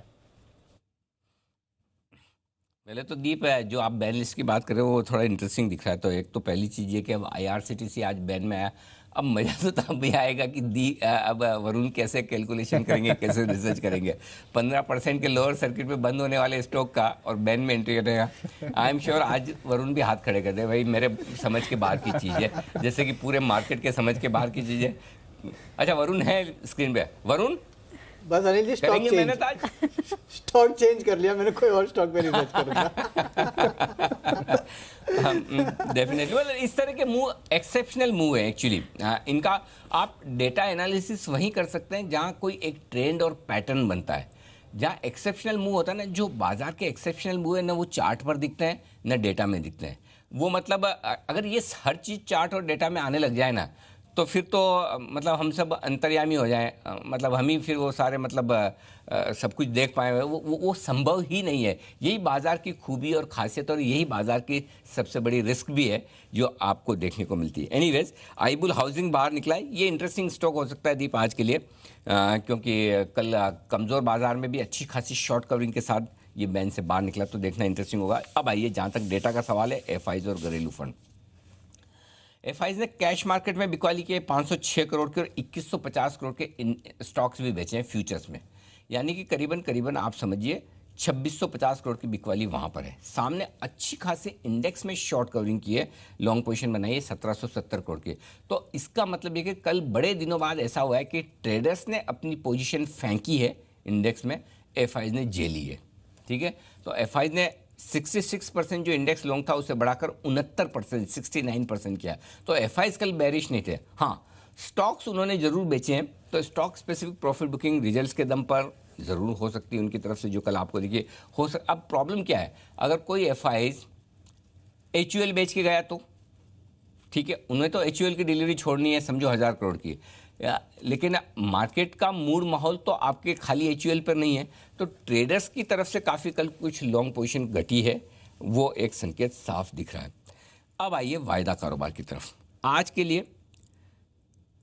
पहले तो दीप है, जो आप बैन लिस्ट की बात कर रहे हो वो थोड़ा इंटरेस्टिंग दिख रहा है। तो एक तो पहली चीज़ ये कि अब IRCTC आज बैन में आया। अब मज़ा तो तब भी आएगा कि अब वरुण कैसे कैलकुलेशन करेंगे, कैसे रिसर्च करेंगे। 15% के लोअर सर्किट पे बंद होने वाले स्टॉक का और बैन में एंट्री करेगा। आई एम श्योर आज वरुण भी हाथ खड़े कर दे, भाई मेरे समझ के बाहर की चीज़ है, जैसे कि पूरे मार्केट के समझ के बाहर की चीज़ है। अच्छा, वरुण है स्क्रीन पे, वरुण बस अनिल जी स्टॉक करेंगे मेहनत आज। स्टॉक चेंज कर लिया मैंने, कोई और स्टॉक पे रिसर्च करूंगा। डेफिनेटली मतलब इस तरह के मूव एक्सेप्शनल मूव है एक्चुअली। इनका आप डेटा एनालिसिस वहीं कर सकते हैं जहां कोई एक ट्रेंड और पैटर्न बनता है। जहां एक्सेप्शनल मूव होता है ना, जो बाजार के एक्सेप्शनल मूव है ना, वो चार्ट पर दिखते हैं ना डेटा में दिखते हैं। वो मतलब अगर ये हर चीज़ चार्ट और डेटा में आने लग जाए ना, तो फिर तो मतलब हम सब अंतर्यामी हो जाएं, मतलब हम ही फिर वो सारे मतलब सब कुछ देख पाए हुए, वो संभव ही नहीं है। यही बाज़ार की खूबी और खासियत और यही बाज़ार की सबसे बड़ी रिस्क भी है जो आपको देखने को मिलती है। एनीवेज, आईबुल हाउसिंग बाहर निकला है, ये इंटरेस्टिंग स्टॉक हो सकता है दीप आज के लिए, क्योंकि कल कमज़ोर बाज़ार में भी अच्छी खासी शॉर्ट कवरिंग के साथ ये बैंड से बाहर निकला, तो देखना इंटरेस्टिंग होगा। अब आइए जहाँ तक डेटा का सवाल है, एफआईज और घरेलू फंड। एफआईज ने कैश मार्केट में बिकवाली के 506 करोड़ के और 2150 करोड़ के स्टॉक्स भी बेचे हैं फ्यूचर्स में, यानी कि करीबन आप समझिए 2650 करोड़ की बिकवाली वहाँ पर है। सामने अच्छी खासी इंडेक्स में शॉर्ट कवरिंग की है, लॉन्ग पोजीशन बनाई है 1770 करोड़ की। तो इसका मतलब ये कि कल बड़े दिनों बाद ऐसा हुआ है कि ट्रेडर्स ने अपनी पोजीशन फेंकी है इंडेक्स में, एफआईज ने जे ली है। ठीक है, तो एफआईज ने 66% जो इंडेक्स लॉन्ग था उसे बढ़ाकर 69% 69% किया। तो एफआईज कल बेरिश नहीं थे। हाँ, स्टॉक्स उन्होंने जरूर बेचे हैं, तो stock specific profit booking results के दम पर जरूर हो सकती है उनकी तरफ से, जो कल आपको देखिए अब प्रॉब्लम क्या है, अगर कोई एफआईज एचयूएल बेच के गया तो ठीक है, उन्हें तो एचयूएल की डिलीवरी छोड़नी है, समझो 1000 करोड़ की, लेकिन मार्केट का मूड माहौल तो आपके खाली एचयूएल पर नहीं है, तो ट्रेडर्स की तरफ से काफ़ी कल कुछ लॉन्ग पोजीशन घटी है, वो एक संकेत साफ दिख रहा है। अब आइए वायदा कारोबार की तरफ। आज के लिए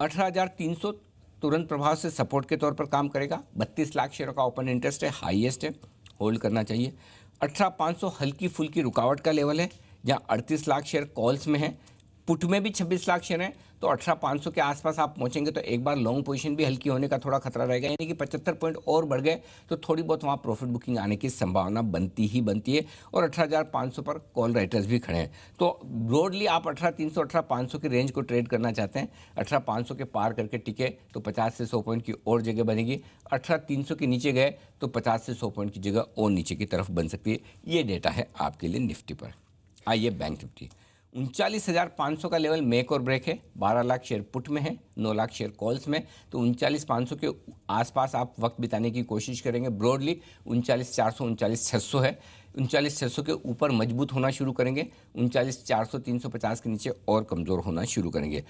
18,300 तुरंत प्रभाव से सपोर्ट के तौर पर काम करेगा। 32 लाख शेयरों का ओपन इंटरेस्ट है, हाईएस्ट है, होल्ड करना चाहिए। 18,500 हल्की फुल्की रुकावट का लेवल है, जहां 38 लाख शेयर कॉल्स में है, पुट में भी 26 लाख शेयर हैं, तो 18,500 के आसपास आप पहुंचेंगे तो एक बार लॉन्ग पोजीशन भी हल्की होने का थोड़ा खतरा रहेगा, यानी कि 75 पॉइंट और बढ़ गए तो थोड़ी बहुत वहाँ प्रॉफिट बुकिंग आने की संभावना बनती है। और 18,500 पर कॉल राइटर्स भी खड़े हैं, तो ब्रॉडली आप 18,300 18,500 की रेंज को ट्रेड करना चाहते हैं। 18,500 के पार करके टिके तो 50 से 100 पॉइंट की और जगह बनेगी। 18,300 के नीचे गए तो 50 से 100 पॉइंट की जगह और नीचे की तरफ बन सकती है। ये डेटा है आपके लिए निफ्टी पर। आइए बैंक निफ्टी। 39,500 का लेवल मेक और ब्रेक है। 12 लाख शेयर पुट में है, 9 लाख शेयर कॉल्स में, तो 39,500 के आसपास आप वक्त बिताने की कोशिश करेंगे। ब्रॉडली 39,400 39,600 है, 39,600 के ऊपर मजबूत होना शुरू करेंगे, 39,400 350 के नीचे और कमज़ोर होना शुरू करेंगे।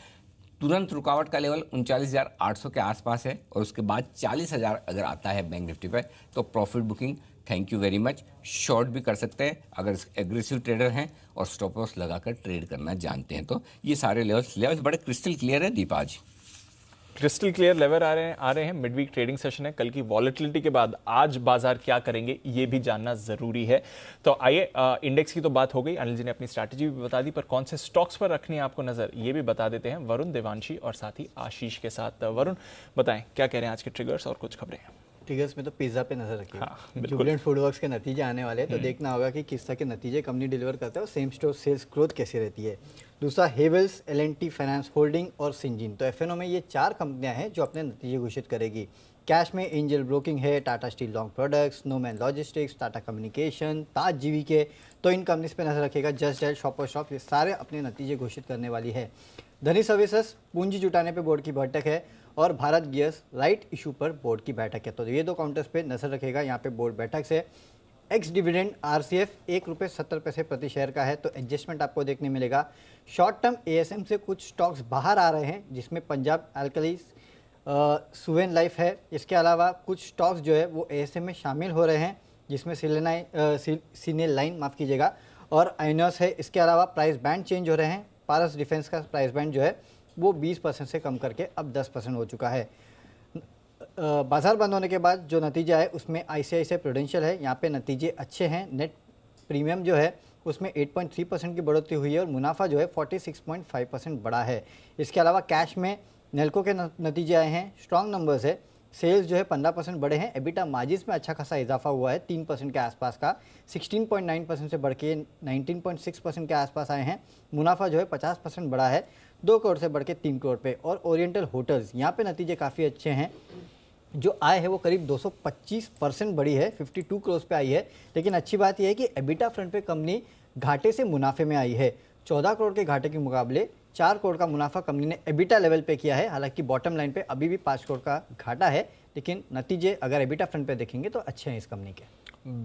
तुरंत रुकावट का लेवल 39,800 के आसपास है, और उसके बाद 40,000 अगर आता है बैंक निफ्टी पर तो profit booking thank you very much, short भी कर सकते हैं अगर एग्रेसिव ट्रेडर हैं और स्टॉप लॉस लगाकर ट्रेड करना जानते हैं। तो ये सारे लेवल्स बड़े क्रिस्टल क्लियर है दीप। आज क्रिस्टल क्लियर लेवल आ रहे हैं। मिड वीक ट्रेडिंग सेशन है, कल की वॉलेटिलिटी के बाद आज बाजार क्या करेंगे ये भी जानना जरूरी है। तो आइए, इंडेक्स की तो बात हो गई, अनिल जी ने अपनी स्ट्रैटेजी भी बता दी, पर कौन से स्टॉक्स पर रखनी है आपको नजर ये भी बता देते हैं वरुण, देवांशी और साथ ही आशीष के साथ। वरुण बताएं क्या कह रहे हैं आज के ट्रिगर्स और कुछ खबरें। ट्रिगर्स में तो पिज्जा पे नजर रखिए। हाँ, जुबिलेंट फूडवर्क्स के नतीजे आने वाले हैं, तो देखना होगा कि किस तरह के नतीजे कंपनी डिलीवर करता है और सेम स्टोर सेल्स ग्रोथ कैसी रहती है। दूसरा हेवल्स, एल&टी फाइनेंस होल्डिंग और सिंजीन। तो एफएनओ में ये 4 कंपनियां हैं जो अपने नतीजे घोषित करेगी। कैश में एंजल ब्रोकिंग है, Tata Steel Long Products, Snowman Logistics, Tata Communication, Taj GVK, तो इन कंपनीज पे नजर रखेगा। जस्ट डायल, शॉपर्स शॉप, ये सारे अपने नतीजे घोषित करने वाली है। धनी सर्विसेज पूंजी जुटाने पे बोर्ड की बैठक है, और भारत गियर्स राइट इशू पर बोर्ड की बैठक है। तो ये 2 काउंटर्स पे नजर रखेगा यहाँ पे बोर्ड बैठक से। एक्स डिविडेंड आरसीएफ ₹1.70 प्रति शेयर का है, तो एडजस्टमेंट आपको देखने मिलेगा। शॉर्ट टर्म एएसएम से कुछ स्टॉक्स बाहर आ रहे हैं, जिसमें पंजाब एल्कलीज, सुवेन लाइफ है। इसके अलावा कुछ स्टॉक्स जो है वो एएसएम में शामिल हो रहे हैं, जिसमें सीनेल लाइन माफ़ कीजिएगा, और आइनस है। इसके अलावा प्राइस बैंड चेंज हो रहे हैं। पारस डिफेंस का प्राइस बैंड जो है वो 20% से कम करके अब 10% हो चुका है। बाजार बंद होने के बाद जो नतीजा है उसमें आईसीआईसीआई प्रूडेंशियल है, यहाँ पे नतीजे अच्छे हैं। नेट प्रीमियम जो है उसमें 8.3% की बढ़ोतरी हुई है, और मुनाफा जो है 46.5% बढ़ा है। इसके अलावा कैश में नेल्को के नतीजे आए हैं, स्ट्रॉन्ग नंबर्स है। सेल्स जो है 15% बढ़े हैं। एबिटा मार्जिन्स में अच्छा खासा इजाफा हुआ है, 3% के आसपास का, 16.9% से बढ़ के 19.6% के आसपास आए हैं। मुनाफा जो है 50% बढ़ा है, 2 करोड़ से बढ़ के 3 करोड़ पे। और ओरिएंटल होटल्स, यहाँ पे नतीजे काफ़ी अच्छे हैं। जो आय है वो करीब 225% बढ़ी है, 52 करोड़ पे आई है। लेकिन अच्छी बात यह है कि एबिटा फ्रंट पे कंपनी घाटे से मुनाफे में आई है। 14 करोड़ के घाटे के मुकाबले 4 करोड़ का मुनाफा कंपनी ने एबिटा लेवल पे किया है। हालांकि बॉटम लाइन पे अभी भी 5 करोड़ का घाटा है, लेकिन नतीजे अगर एबिटा फ्रंट पे देखेंगे तो अच्छे हैं इस कंपनी के।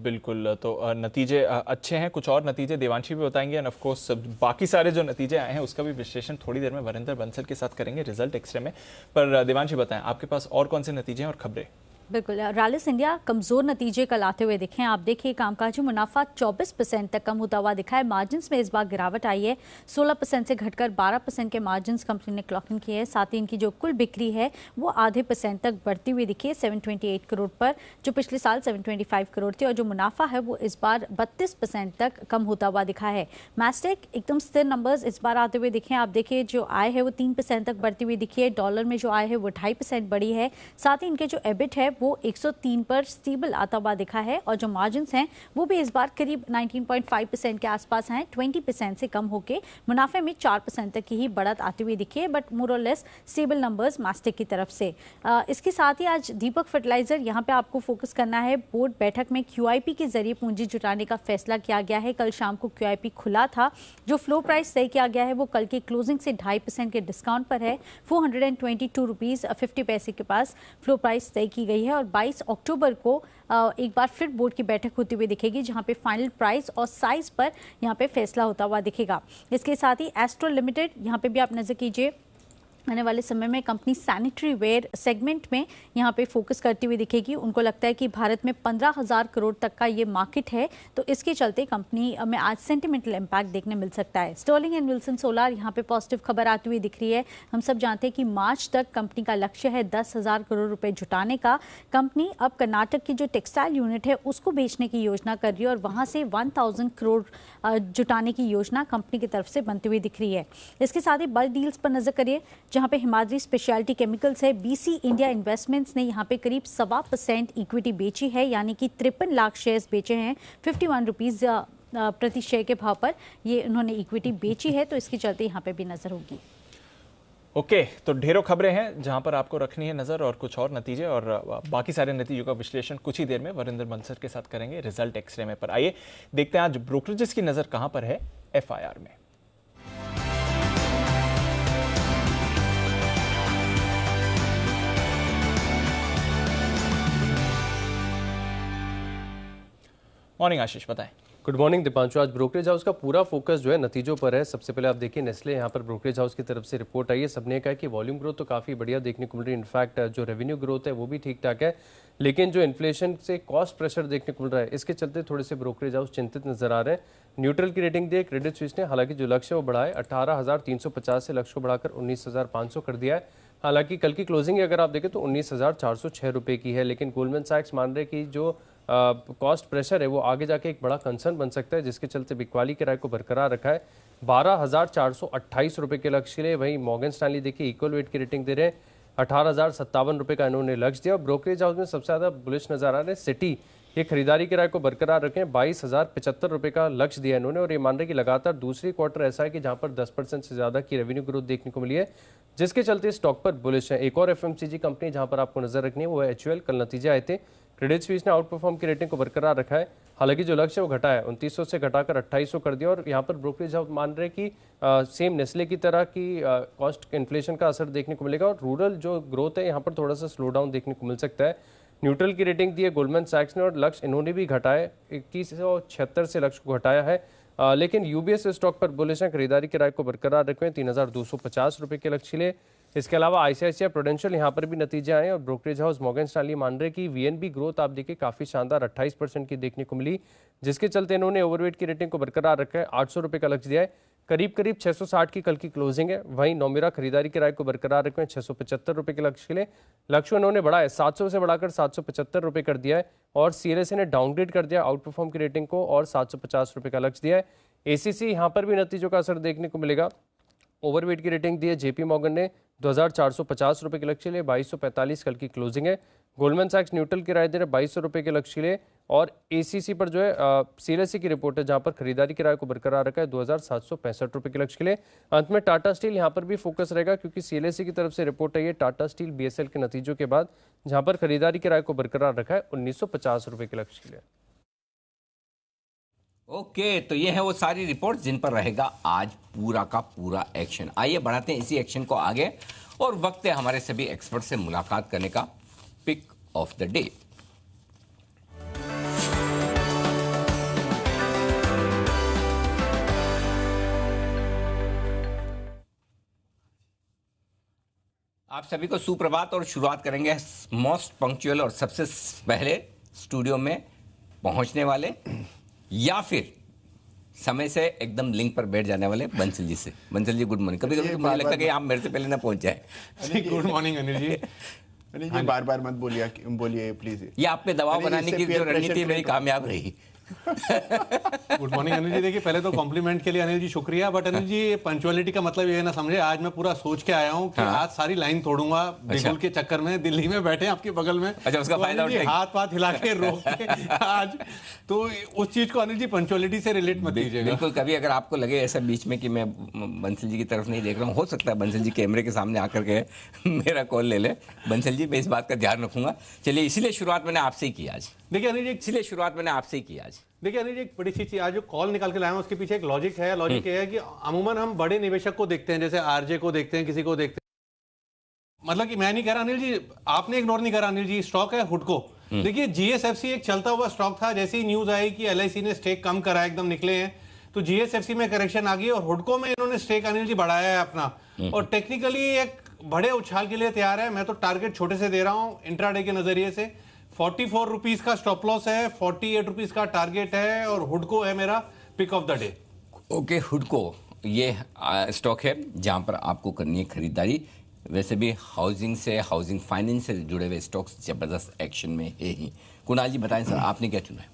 बिल्कुल, तो नतीजे अच्छे हैं। कुछ और नतीजे देवांशी भी बताएंगे, एंड ऑफ कोर्स बाकी सारे जो नतीजे आए हैं उसका भी विश्लेषण थोड़ी देर में वरिंदर बंसल के साथ करेंगे रिजल्ट एक्सरे में। पर देवांशी बताएं, आपके पास और कौन से नतीजे हैं और खबरें? बिल्कुल, रैलिस इंडिया कमजोर नतीजे कल आते हुए दिखे हैं। आप देखिए कामकाजी मुनाफा 24% तक कम होता हुआ दिखा है। मार्जिन्स में इस बार गिरावट आई है, 16% से घटकर 12% के मार्जिन्स कंपनी ने क्लॉक इन किए हैं। साथ ही इनकी जो कुल बिक्री है वो आधे % तक बढ़ती हुई दिखी है 728 करोड़ पर, जो पिछले साल 725 करोड़ थी। और जो मुनाफा है वो इस बार 32% तक कम होता हुआ दिखा है। मैस्टेक एकदम स्थिर नंबर्स इस बार आते हुए दिखे हैं। आप देखिए जो आय है वो 3% तक बढ़ती हुई दिखी है। डॉलर में जो आय है वो 2.5% बढ़ी है। साथ ही इनके जो एबिट है वो 103 पर स्टेबल आता हुआ दिखा है। और जो मार्जिन्स हैं वो भी इस बार करीब 19.5% के आसपास हैं, 20% से कम होके मुनाफे में 4% तक की ही बढ़त आती हुई दिखी है। बट मोर और लेस स्टेबल नंबर्स मास्टेक की तरफ से। इसके साथ ही आज दीपक फर्टिलाइजर, यहाँ पे आपको फोकस करना है। बोर्ड बैठक में QIP के जरिए पूंजी जुटाने का फैसला किया गया है। कल शाम को QIP खुला था। जो फ्लो प्राइस तय किया गया है वो कल की क्लोजिंग से 2.5% के डिस्काउंट पर है। 422 रुपीज़ 50 पैसे के पास फ्लो प्राइस तय की गई है। और 22 अक्टूबर को एक बार फिर बोर्ड की बैठक होती हुई दिखेगी, जहां पे फाइनल प्राइस और साइज पर यहां पे फैसला होता हुआ दिखेगा। इसके साथ ही एस्ट्रो लिमिटेड, यहां पे भी आप नजर कीजिए, आने वाले समय में कंपनी सैनिटरी वेयर सेगमेंट में यहाँ पे फोकस करती हुई दिखेगी। उनको लगता है कि भारत में 15,000 करोड़ तक का ये मार्केट है, तो इसके चलते कंपनी में आज सेंटिमेंटल इम्पैक्ट देखने मिल सकता है। स्टर्लिंग एंड विल्सन सोलार, यहाँ पे पॉजिटिव खबर आती हुई दिख रही है। हम सब जानते हैं कि मार्च तक कंपनी का लक्ष्य है 10,000 करोड़ रुपए जुटाने का। कंपनी अब कर्नाटक की जो टेक्सटाइल यूनिट है उसको बेचने की योजना कर रही है और वहाँ से 1,000 करोड़ जुटाने की योजना कंपनी की तरफ से बनती हुई दिख रही है। इसके साथ ही बल्क डील्स पर नजर करिए, जहां पे हिमाद्री स्पेशलिटी केमिकल्स है। BC इंडिया इन्वेस्टमेंट्स ने यहां पे करीब 1.25% इक्विटी बेची है, यानी कि 53 लाख शेयर्स बेचे हैं 51 रुपीज़ प्रति शेयर के भाव पर ये उन्होंने इक्विटी बेची है। तो इसके चलते यहाँ पे भी नजर होगी। ओके, तो ढेरों खबरें हैं जहां पर आपको रखनी है नजर, और कुछ और नतीजे और बाकी सारे नतीजों का विश्लेषण कुछ ही देर में वरिंदर बंसल के साथ करेंगे रिजल्ट एक्सरे में। पर आइए देखते हैं आज ब्रोकरेजेस की नजर कहां पर है FIR में। मॉर्निंग आशीष, बताएं। Good morning Deepanshu. आज ब्रोकरेज हाउस का पूरा फोकस जो है नतीजों पर है। सबसे पहले आप देखिए नेस्ले, यहाँ पर ब्रोकरेज हाउस की तरफ से रिपोर्ट आई है। सबने कहा कि वॉल्यूम ग्रोथ तो काफ़ी बढ़िया देखने को मिल रही है। इनफैक्ट जो रेवेन्यू ग्रोथ है वो भी ठीक ठाक है, लेकिन जो इन्फ्लेशन से कॉस्ट प्रेशर देखने को मिल रहा है, इसके चलते थोड़े से ब्रोकरेज हाउस चिंतित नजर आ रहे हैं। न्यूट्रल की रेटिंग दी है क्रेडिट स्विस ने। हालांकि जो लक्ष्य है वो बढ़ाए 18,350 से लक्ष्य को बढ़ाकर 19,500 कर दिया है। हालांकि कल की क्लोजिंग अगर आप देखें तो 19,406 रुपये की है, लेकिन गोल्डमैन सैक्स मान रहे कि जो कॉस्ट प्रेशर है वो आगे जाके एक बड़ा कंसर्न बन सकता है, जिसके चलते बिकवाली किराए को बरकरार रखा है 12,428 रुपये के लक्ष्य के लिए। वहीं मॉर्गन स्टैनली देखिए इक्वल वेट की रेटिंग दे रहे हैं, 18,057 रुपये का इन्होंने लक्ष्य दिया। और ब्रोकरेज हाउस में सबसे ज़्यादा बुलिश नजर आ रहे हैं सिटी, ये खरीदारी किराए को बरकरार रखें 22,075 रुपये का लक्ष्य दिया इन्होंने। और ये मान रहे कि लगातार दूसरी क्वार्टर ऐसा है कि जहाँ पर 10% से ज़्यादा की रेवेन्यू ग्रोथ देखने को मिली है, जिसके चलते स्टॉक पर बुलिश है। एक और FMCG कंपनी जहाँ पर आपको नजर रखनी है वो है HUL। कल नतीजे आए थे, क्रेडिट स्विस ने आउट परफॉर्म की रेटिंग को बरकरार रखा है। हालांकि जो लक्ष्य है वो घटा है, 2900 से घटाकर 2800 कर दिया। और यहाँ पर ब्रोकरेज हाउस मान रहे कि सेम नेस्ले की तरह की कॉस्ट इन्फ्लेशन का असर देखने को मिलेगा और रूरल जो ग्रोथ है यहाँ पर थोड़ा सा स्लो डाउन देखने को मिल सकता है। न्यूट्रल की रेटिंग दी है गोल्डमैन सैक्स ने और लक्ष्य इन्होंने भी घटाया, 2176 से लक्ष्य को घटाया है। लेकिन UBS स्टॉक पर बुलिश है, खरीदारी किराए को बरकरार रखें 3,250 रुपये के लक्ष्य के लिए। इसके अलावा ICICI प्रूडेंशियल यहाँ पर भी नतीजे आए और ब्रोकरेज हाउस मॉर्गन स्टैनली मान रहे कि VNB ग्रोथ आप देखिए काफ़ी शानदार 28% की देखने को मिली, जिसके चलते इन्होंने ओवरवेट की रेटिंग को बरकरार रखा है, 800 रुपये का लक्ष्य दिया है। करीब 660 की कल की क्लोजिंग है। वहीं नोमिरा खरीदारी किराए को बरकरार रखें 675 रुपये के लक्ष्य के लिए। लक्ष्य उन्होंने बढ़ाया 700 से बढ़ाकर 775 रुपये कर दिया है। और CLSA ने डाउनग्रेड कर दिया आउट परफॉर्म की रेटिंग को और 750 रुपये का लक्ष्य दिया है। ACC यहाँ पर भी नतीजों का असर देखने को मिलेगा। ओवरवेट की रेटिंग दी है JP मॉर्गन ने, 2450 रुपए के लक्ष्य के लिए, 2245 कल की क्लोजिंग है। गोल्डमैन सैक्स न्यूट्रल किराए दे रहे 2200 रुपए के लक्ष्य के लिए, और एसीसी पर जो है सीएलएससी की रिपोर्ट है जहां पर खरीदारी किराए को बरकरार रखा है 2765 रुपए के लक्ष्य के लिए। अंत में टाटा स्टील यहां पर भी फोकस रहेगा क्योंकि सीएलएससी की तरफ से रिपोर्ट है ये टाटा स्टील बीएसएल के नतीजों के बाद, जहां पर खरीदारी किराए को बरकरार रखा है 1950 रुपए के लक्ष्य के लिए। ओके, तो ये है वो सारी रिपोर्ट जिन पर रहेगा आज पूरा का पूरा एक्शन। आइए बढ़ाते हैं इसी एक्शन को आगे, और वक्त है हमारे सभी एक्सपर्ट से मुलाकात करने का। Pick of the day. आप सभी को सुप्रभात, और शुरुआत करेंगे मोस्ट पंक्चुअल और सबसे पहले स्टूडियो में पहुंचने वाले या फिर समय से एकदम लिंक पर बैठ जाने वाले बंसल जी से। Bansal ji good morning. कभी कभी मुझे लगता है कि आप मेरे से पहले ना पहुंच जाए। गुड मॉर्निंग अनिल जी। अनिल जी बार बार मत बोलिए प्लीज। ये आप पे दबाव बनाने की जो रणनीति मेरी कामयाब रही। गुड मॉर्निंग अनिल जी। देखिए पहले तो कॉम्प्लीमेंट के लिए अनिल जी शुक्रिया, बट अनिल जी पंचुअलिटी का मतलब ये ना समझे, आज मैं पूरा सोच के आया हूँ कि आज सारी लाइन तोड़ूंगा बिल्कुल के चक्कर में। दिल्ली में बैठे आपके बगल में, अच्छा उसका फायदा उठाएंगे, हाथ पाथ हिला के रोक के आज तो उस चीज को अनिल जी पंचुअलिटी से रिलेट मत कीजिएगा। बिल्कुल, कभी अगर आपको लगे ऐसा बीच में कि मैं बंसल जी की तरफ नहीं देख रहा हूँ, हो सकता है बंसल जी कैमरे के सामने आकर के मेरा कॉल ले ले। बंसल जी मैं इस बात का ध्यान रखूंगा। चलिए, इसीलिए शुरुआत मैंने आपसे ही की आज। देखिए अनिल जी, इसीलिए शुरुआत मैंने आपसे ही की आज। देखिए अनिल जी, एक बड़ी सी चीज आज जो कॉल निकाल के लाया हूं उसके पीछे एक लॉजिक है। लॉजिक ये है कि अमूमन हम बड़े निवेशक को देखते हैं, जैसे आरजे को देखते हैं, किसी को देखते हैं। मतलब कि मैं नहीं कह रहा अनिल जी, आपने इग्नोर नहीं करा अनिल जी, स्टॉक है हुडको। देखिए जीएसएफसी एक चलता हुआ स्टॉक था, जैसे ही न्यूज आई कि एलआईसी ने स्टेक कम करा, एकदम निकले हैं, तो जीएसएफसी में करेक्शन आ गई और हुडको में इन्होंने स्टेक अनिल जी बढ़ाया है अपना, और टेक्निकली एक बड़े उछाल के लिए तैयार है। मैं तो टारगेट छोटे से दे रहा हूं इंट्राडे के नजरिए से। 44 रुपीज का स्टॉप लॉस है, 48 रुपीज का टारगेट है, और हुडको है मेरा pick of the day. Okay, हुडको ये स्टॉक है जहां पर आपको करनी है खरीदारी। वैसे भी हाउसिंग से, हाउसिंग फाइनेंस से जुड़े हुए स्टॉक्स जबरदस्त एक्शन में है ही। कुणाल जी बताएं सर, आपने क्या चुना है?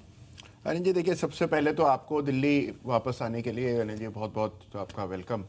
अनिल जी देखिए, सबसे पहले तो आपको दिल्ली वापस आने के लिए अनिल जी बहुत बहुत आपका वेलकम।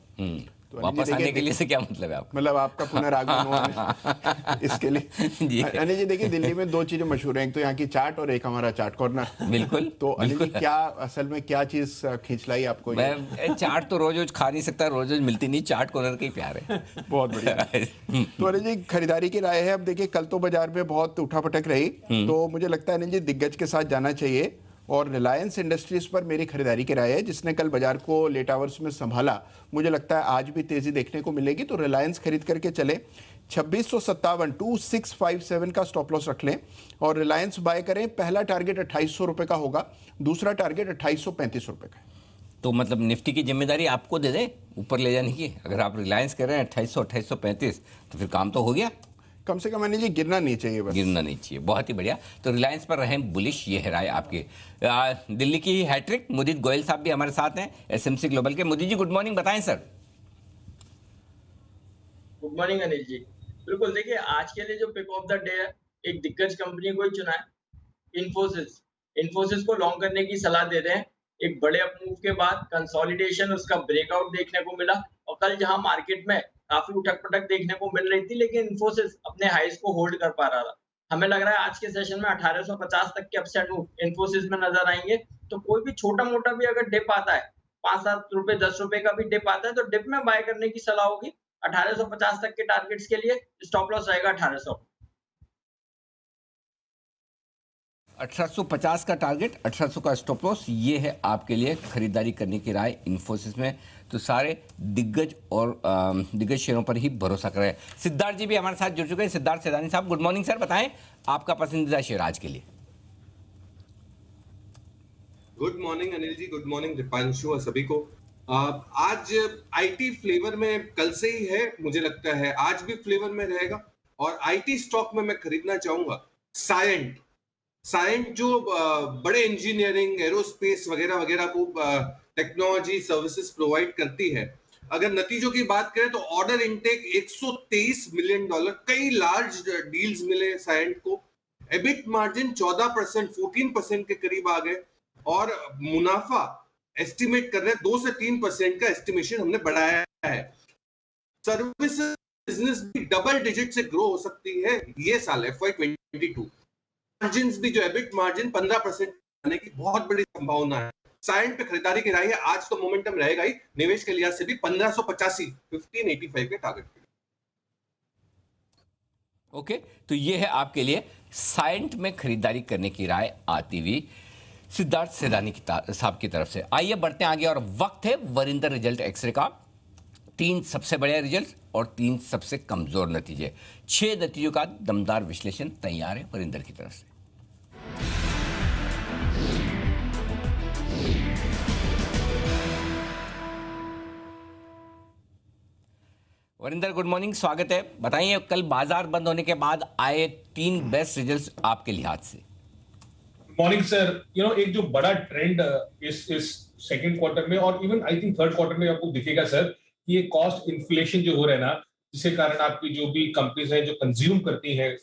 तो अनिल जी वापस आने देखिए, के लिए से क्या मतलब है आपका? मतलब आपका पुनरागमन हुआ इसके लिए जी। अनिल जी देखिए, दिल्ली में दो चीजें मशहूर हैं, एक तो यहाँ की चाट और एक हमारा चाट कॉर्नर। बिल्कुल। तो अनिल जी क्या असल में क्या चीज खींच लाई आपको? मैं चाट तो रोज रोज खा नहीं सकता, रोज रोज मिलती नहीं, चाट कॉर्नर का ही प्यार है। बहुत बढ़िया। तो अनिल जी खरीदारी की राय है। अब देखिए कल तो बाजार में बहुत उठापटक रही, तो मुझे लगता है अनिल जी दिग्गज के साथ जाना चाहिए, और रिलायंस इंडस्ट्रीज पर मेरी खरीदारी की राय है, जिसने कल बाजार को लेट आवर्स में संभाला। मुझे लगता है आज भी तेजी देखने को मिलेगी, तो रिलायंस खरीद करके चले। 2657 2657 का स्टॉप लॉस रख लें और रिलायंस बाय करें। पहला टारगेट 2800 रुपए का होगा, दूसरा टारगेट 2835 रुपए का है। तो मतलब निफ्टी की जिम्मेदारी आपको दे दे ऊपर ले जाने की। अगर आप रिलायंस कर रहे हैं 2800 2835, तो फिर काम तो हो गया। कम से कम जी गिरना नहीं चाहिए, बस गिरना नहीं चाहिए। बहुत ही बढ़िया। तो रिलायंस पर रहें बुलिश, ये है राय आपकी। दिल्ली की ही हैट्रिक मुदित गोयल साहब भी हमारे साथ हैं, एसएमसी ग्लोबल के। मुदित जी गुड मॉर्निंग, बताएं सर। गुड मॉर्निंग अनिल जी। बिल्कुल, देखिए आज के लिए जो पिक ऑफ द डे है, एक दिग्गज कंपनी को ही चुना है, इन्फोसिस को लॉन्ग करने की सलाह दे रहे हैं। एक बड़े अप मूव के बाद कंसोलिडेशन, उसका ब्रेकआउट देखने को मिला, और कल जहां मार्केट में काफी उठक पटक देखने को मिल रही थी, लेकिन इन्फोसिस अपने हाइज को होल्ड कर पा रहा था। हमें लग रहा है आज के सेशन में 1850 तक के अपसाइड मूव इन्फोसिस में नजर आएंगे। तो कोई भी छोटा मोटा भी अगर डिप आता है, 5-7 रुपए 10 रुपए का भी डिप आता है, तो डिप में बाय करने की सलाह होगी। 1850 तक के टारगेट्स के लिए स्टॉप लॉस रहेगा 1800। 1850 का टारगेट, 1800 का स्टॉप लॉस, ये है आपके लिए खरीदारी करने की राय इन्फोसिस में। तो सारे दिग्गज और दिग्गज शेयरों पर ही भरोसा करें। सिद्धार्थ जी भी हमारे साथ जुड़ चुके हैं। सिद्धार्थ सेदानी साहब गुड मॉर्निंग सर, बताएं आपका पसंदीदा शेयर आज के लिए। Good morning Anil ji, good morning Deepanshu और सभी को। आज आईटी फ्लेवर में कल से ही है, मुझे लगता है आज भी फ्लेवर में रहेगा, और आईटी स्टॉक में मैं खरीदना चाहूंगा सायंट जो बड़े इंजीनियरिंग, एरोस्पेस वगैरह वगैरह को टेक्नोलॉजी सर्विसेज प्रोवाइड करती है। अगर नतीजों की बात करें तो ऑर्डर इनटेक $123 मिलियन, कई लार्ज डील्स मिले सायंट को। एबिट मार्जिन 14%, 14% के करीब आ गए, और मुनाफा एस्टिमेट कर रहे हैं 2 से 3% का एस्टिमेशन हमने बढ़ाया है। सर्विसेज बिजनेस भी डबल डिजिट से ग्रो हो सकती है ये साल FY22। मार्जिन भी जो एबिट मार्जिन 15% आने की बहुत बड़ी संभावना है। साइंट पे खरीदारी की राय है, आज तो मोमेंटम रहेगा ही, निवेश के लिहाज से भी 1585 के टारगेट के। ओके, तो ये है आपके लिए साइंट में खरीदारी करने की राय आती हुई सिद्धार्थ सेदानी साहब की तरफ से। आइए बढ़ते हैं आगे और वक्त है वरिंदर रिजल्ट एक्सरे का। 3 सबसे बड़े रिजल्ट और 3 सबसे कमजोर नतीजे, 6 नतीजों का दमदार विश्लेषण तैयार है वरिंदर की तरफ से। वरिंदर, गुड मॉर्निंग, स्वागत है। बताइए कल बाजार बंद होने के बाद आए 3 बेस्ट रिजल्ट्स आपके लिहाज से। मॉर्निंग सर, एक जो बड़ा ट्रेंड इस सेकंड क्वार्टर में और even I think third quarter में आपको दिखेगा सर कि ये कॉस्ट इन्फ्लेशन जो हो रहा है ना, जिसके कारण आपकी जो भी कंपनीज हैं जो कंज्यूम करती हैं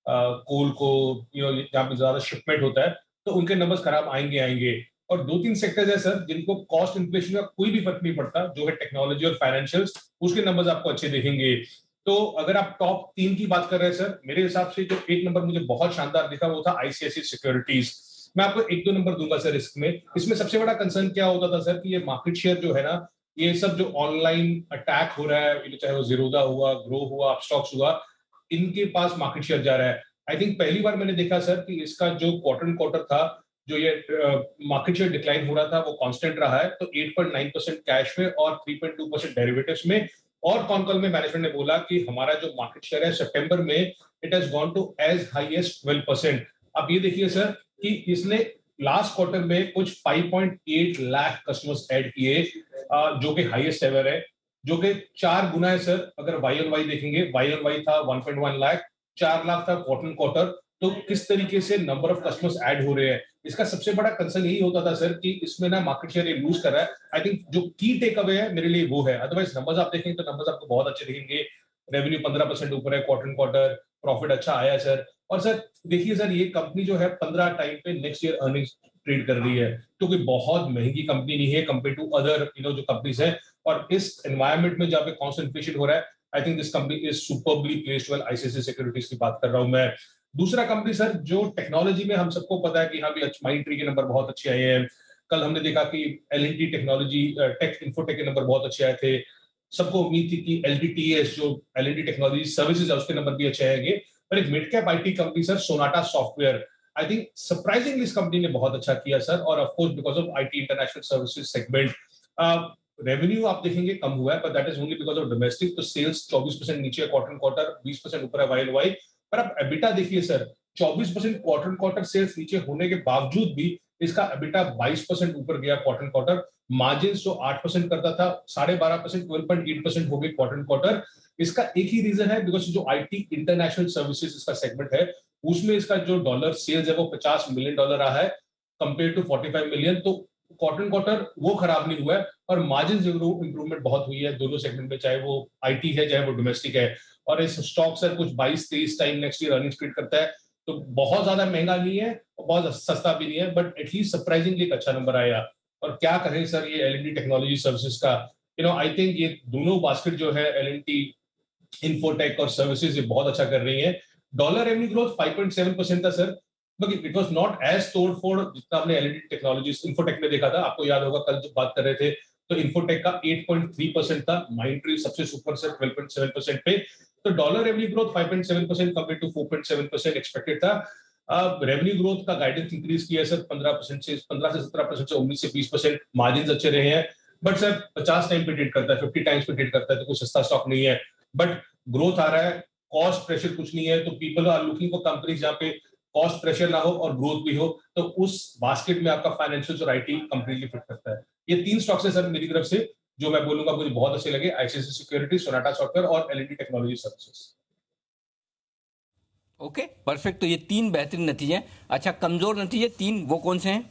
कोल को, जहाँ पे ज्यादा शिपमेंट होता है, तो उनके नंबर्स खराब आएंगे। और 2-3 सेक्टर्स है सर जिनको कॉस्ट इन्फ्लेशन का कोई भी फर्क नहीं पड़ता, जो है टेक्नोलॉजी और फाइनेंशियल्स, उसके नंबर्स आपको अच्छे दिखेंगे। तो अगर आप टॉप 3 की बात कर रहे हैं सर, मेरे हिसाब से जो एक नंबर मुझे बहुत शानदार दिखा वो था ICICI सिक्योरिटीज। मैं आपको 1-2 नंबर दूंगा सर इसमें। इसमें सबसे बड़ा कंसर्न क्या होता था सर कि ये मार्केट शेयर जो है ना, ये सब जो ऑनलाइन अटैक हो रहा है, चाहे वो जीरोधा हुआ, ग्रो हुआ, अपस्टॉक्स हुआ, इनके पास मार्केट शेयर जा रहा है। आई थिंक पहली बार मैंने देखा सर कि इसका जो क्वार्टर था, जो ये मार्केट शेयर डिक्लाइन हो रहा था, वो कांस्टेंट रहा है। तो 8.9% कैश में और 3.2% डेरिवेटिव्स में। और कॉनकॉल में मैनेजमेंट ने बोला कि हमारा जो मार्केट शेयर है सितंबर में it has gone to as high as 12%। अब ये देखिए सर कि इसने लास्ट क्वार्टर में कुछ 5.8 लाख कस्टमर्स ऐड किए, जो कि हाईएस्ट एवर है, जो कि 4 गुना है सर। अगर YOY देखेंगे, YOY था 1.1 लाख, 4 लाख था क्वार्टर। तो किस तरीके से नंबर ऑफ कस्टमर्स ऐड हो रहे हैं, इसका सबसे बड़ा कंसर्न यही होता था सर कि इसमें ना मार्केट शेयर लूज कर रहा है। आई थिंक जो की टेक अवे है मेरे लिए वो है। अदरवाइज नंबर्स आप देखेंगे तो नंबर्स आपको बहुत अच्छे दिखेंगे। रेवेन्यू 15% ऊपर है क्वार्टर, प्रॉफिट अच्छा आया है सर। और सर देखिए सर, ये कंपनी जो है 15 टाइम पे नेक्स्ट ईयर अर्निंग्स ट्रेड कर रही है, तो कोई बहुत महंगी कंपनी नहीं है कंपेयर टू अदर जो कंपनीज है। और इस एनवायरमेंट में जहाँ पे कॉन्स्टेंट इन्फ्लेशन हो रहा है, I think this company is superbly placed well. ICICI securities की बात कर रहा हूं मैं। दूसरा कंपनी सर जो टेक्नोलॉजी में हम सबको पता है कि हाँ भी माइंडट्री के नंबर बहुत अच्छे आए हैं। कल हमने देखा कि L&T टेक्नोलॉजी, टेक इन्फोटेक के नंबर बहुत अच्छे आए थे। सबको उम्मीद थी कि LTTS जो L&T टेक्नोलॉजी सर्विसेज है उसके नंबर भी अच्छे आएंगे। पर एक mid cap IT company sir Sonata software, I think surprisingly इस कंपनी ने बहुत अच्छा किया सर। और of course because of IT international services segment, revenue आप देखेंगे कम हुआ है, पर that is only because of domestic. तो सेल्स 24% नीचे है क्वार्टर, 20% ऊपर है YOY। पर आप एबिटा देखिए सर, 24% क्वार्टर सेल्स नीचे होने के बावजूद भी इसका एबिटा 22% ऊपर गया क्वार्टर। मार्जिन जो 8% करता था 12.5% 12.8% हो गए क्वार्टर। इसका एक ही रीजन है, बिकॉज जो IT इंटरनेशनल सर्विसेज इसका सेगमेंट है, उसमें इसका जो डॉलर सेल्स है वो $50 मिलियन रहा है कंपेयर टू 45 मिलियन। तो क्वार्टर वो खराब नहीं हुआ है। और मार्जिन इंप्रूवमेंट बहुत हुई है दोनों सेगमेंट में, चाहे वो IT है चाहे वो डोमेस्टिक है। और इस स्टॉक सर कुछ 22-23 time next year earnings trade करता है, तो बहुत ज्यादा महंगा नहीं है और बहुत सस्ता भी नहीं है, बट एटलीस्ट सरप्राइजिंगली एक अच्छा नंबर आया। और क्या कहें सर ये L&T टेक्नोलॉजी सर्विसेज का, आई थिंक ये दोनों बास्केट जो है L&T इन्फोटेक और सर्विसेज ये बहुत अच्छा कर रही है। डॉलर रेवेन्यू ग्रोथ 5.7% था sir, but it was not as तोड़फोड़ जितना हमने L&T टेक्नोलॉजीज इन्फोटेक में देखा था। आपको याद होगा कल जब बात कर रहे थे तो इन्फोटेक का 8.3% था, माइंडट्री सबसे सुपर से 12.7% पे। तो dollar revenue growth 5.7% compare to 4.7% expected था। रेवेन्यू ग्रोथ का गाइडेंस इंक्रीज किया सर 15 से 17% से 19 से 20%। मार्जिन अच्छे रहे हैं, बट सर 50 टाइम पे ट्रेड करता है, 50 टाइम्स पे ट्रेड करता है, तो कोई सस्ता स्टॉक नहीं है। बट ग्रोथ आ रहा है, कॉस्ट प्रेशर कुछ नहीं है, तो people are looking for companies जहाँ पे कॉस्ट प्रेशर ना हो और ग्रोथ भी हो। तो उस बास्केट में आपका फाइनेंशियल और IT कंप्लीटली फिट करता है। ये 3 स्टॉक्स है सर मेरी तरफ से जो मैं बोलूंगा मुझे बहुत अच्छे लगे, ICICI सिक्योरिटी, सोनाटा सॉफ्टवेयर और L&T technology services. Okay, perfect. तो ये 3 बेहतरीन नतीजे हैं। अच्छा, कमजोर नतीजे 3 वो कौन से हैं?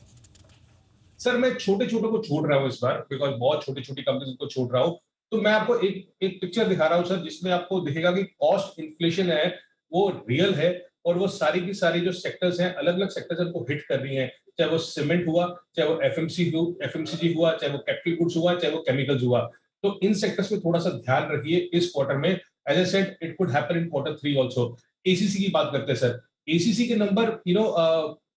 सर मैं छोटे को छोड़ रहा हूँ इस बार, बिकॉज बहुत छोटी कंपनीज को छोड़ रहा हूँ। तो मैं आपको एक पिक्चर दिखा रहा हूँ सर, जिसमें आपको दिखेगा कि कॉस्ट इन्फ्लेशन है वो रियल है, और वो सारी की सारी जो सेक्टर्स हैं, अलग अलग सेक्टर्स उनको हिट कर रही हैं। चाहे वो सीमेंट हुआ, चाहे वो FMCG हुआ, चाहे वो कैपिटल गुड्स हुआ, चाहे वो केमिकल्स हुआ। तो इन सेक्टर्स में थोड़ा सा ध्यान रखिए इस क्वार्टर में। As I said it could happen in Q3 also. ACC की बात करते हैं सर। एसीसी के नंबर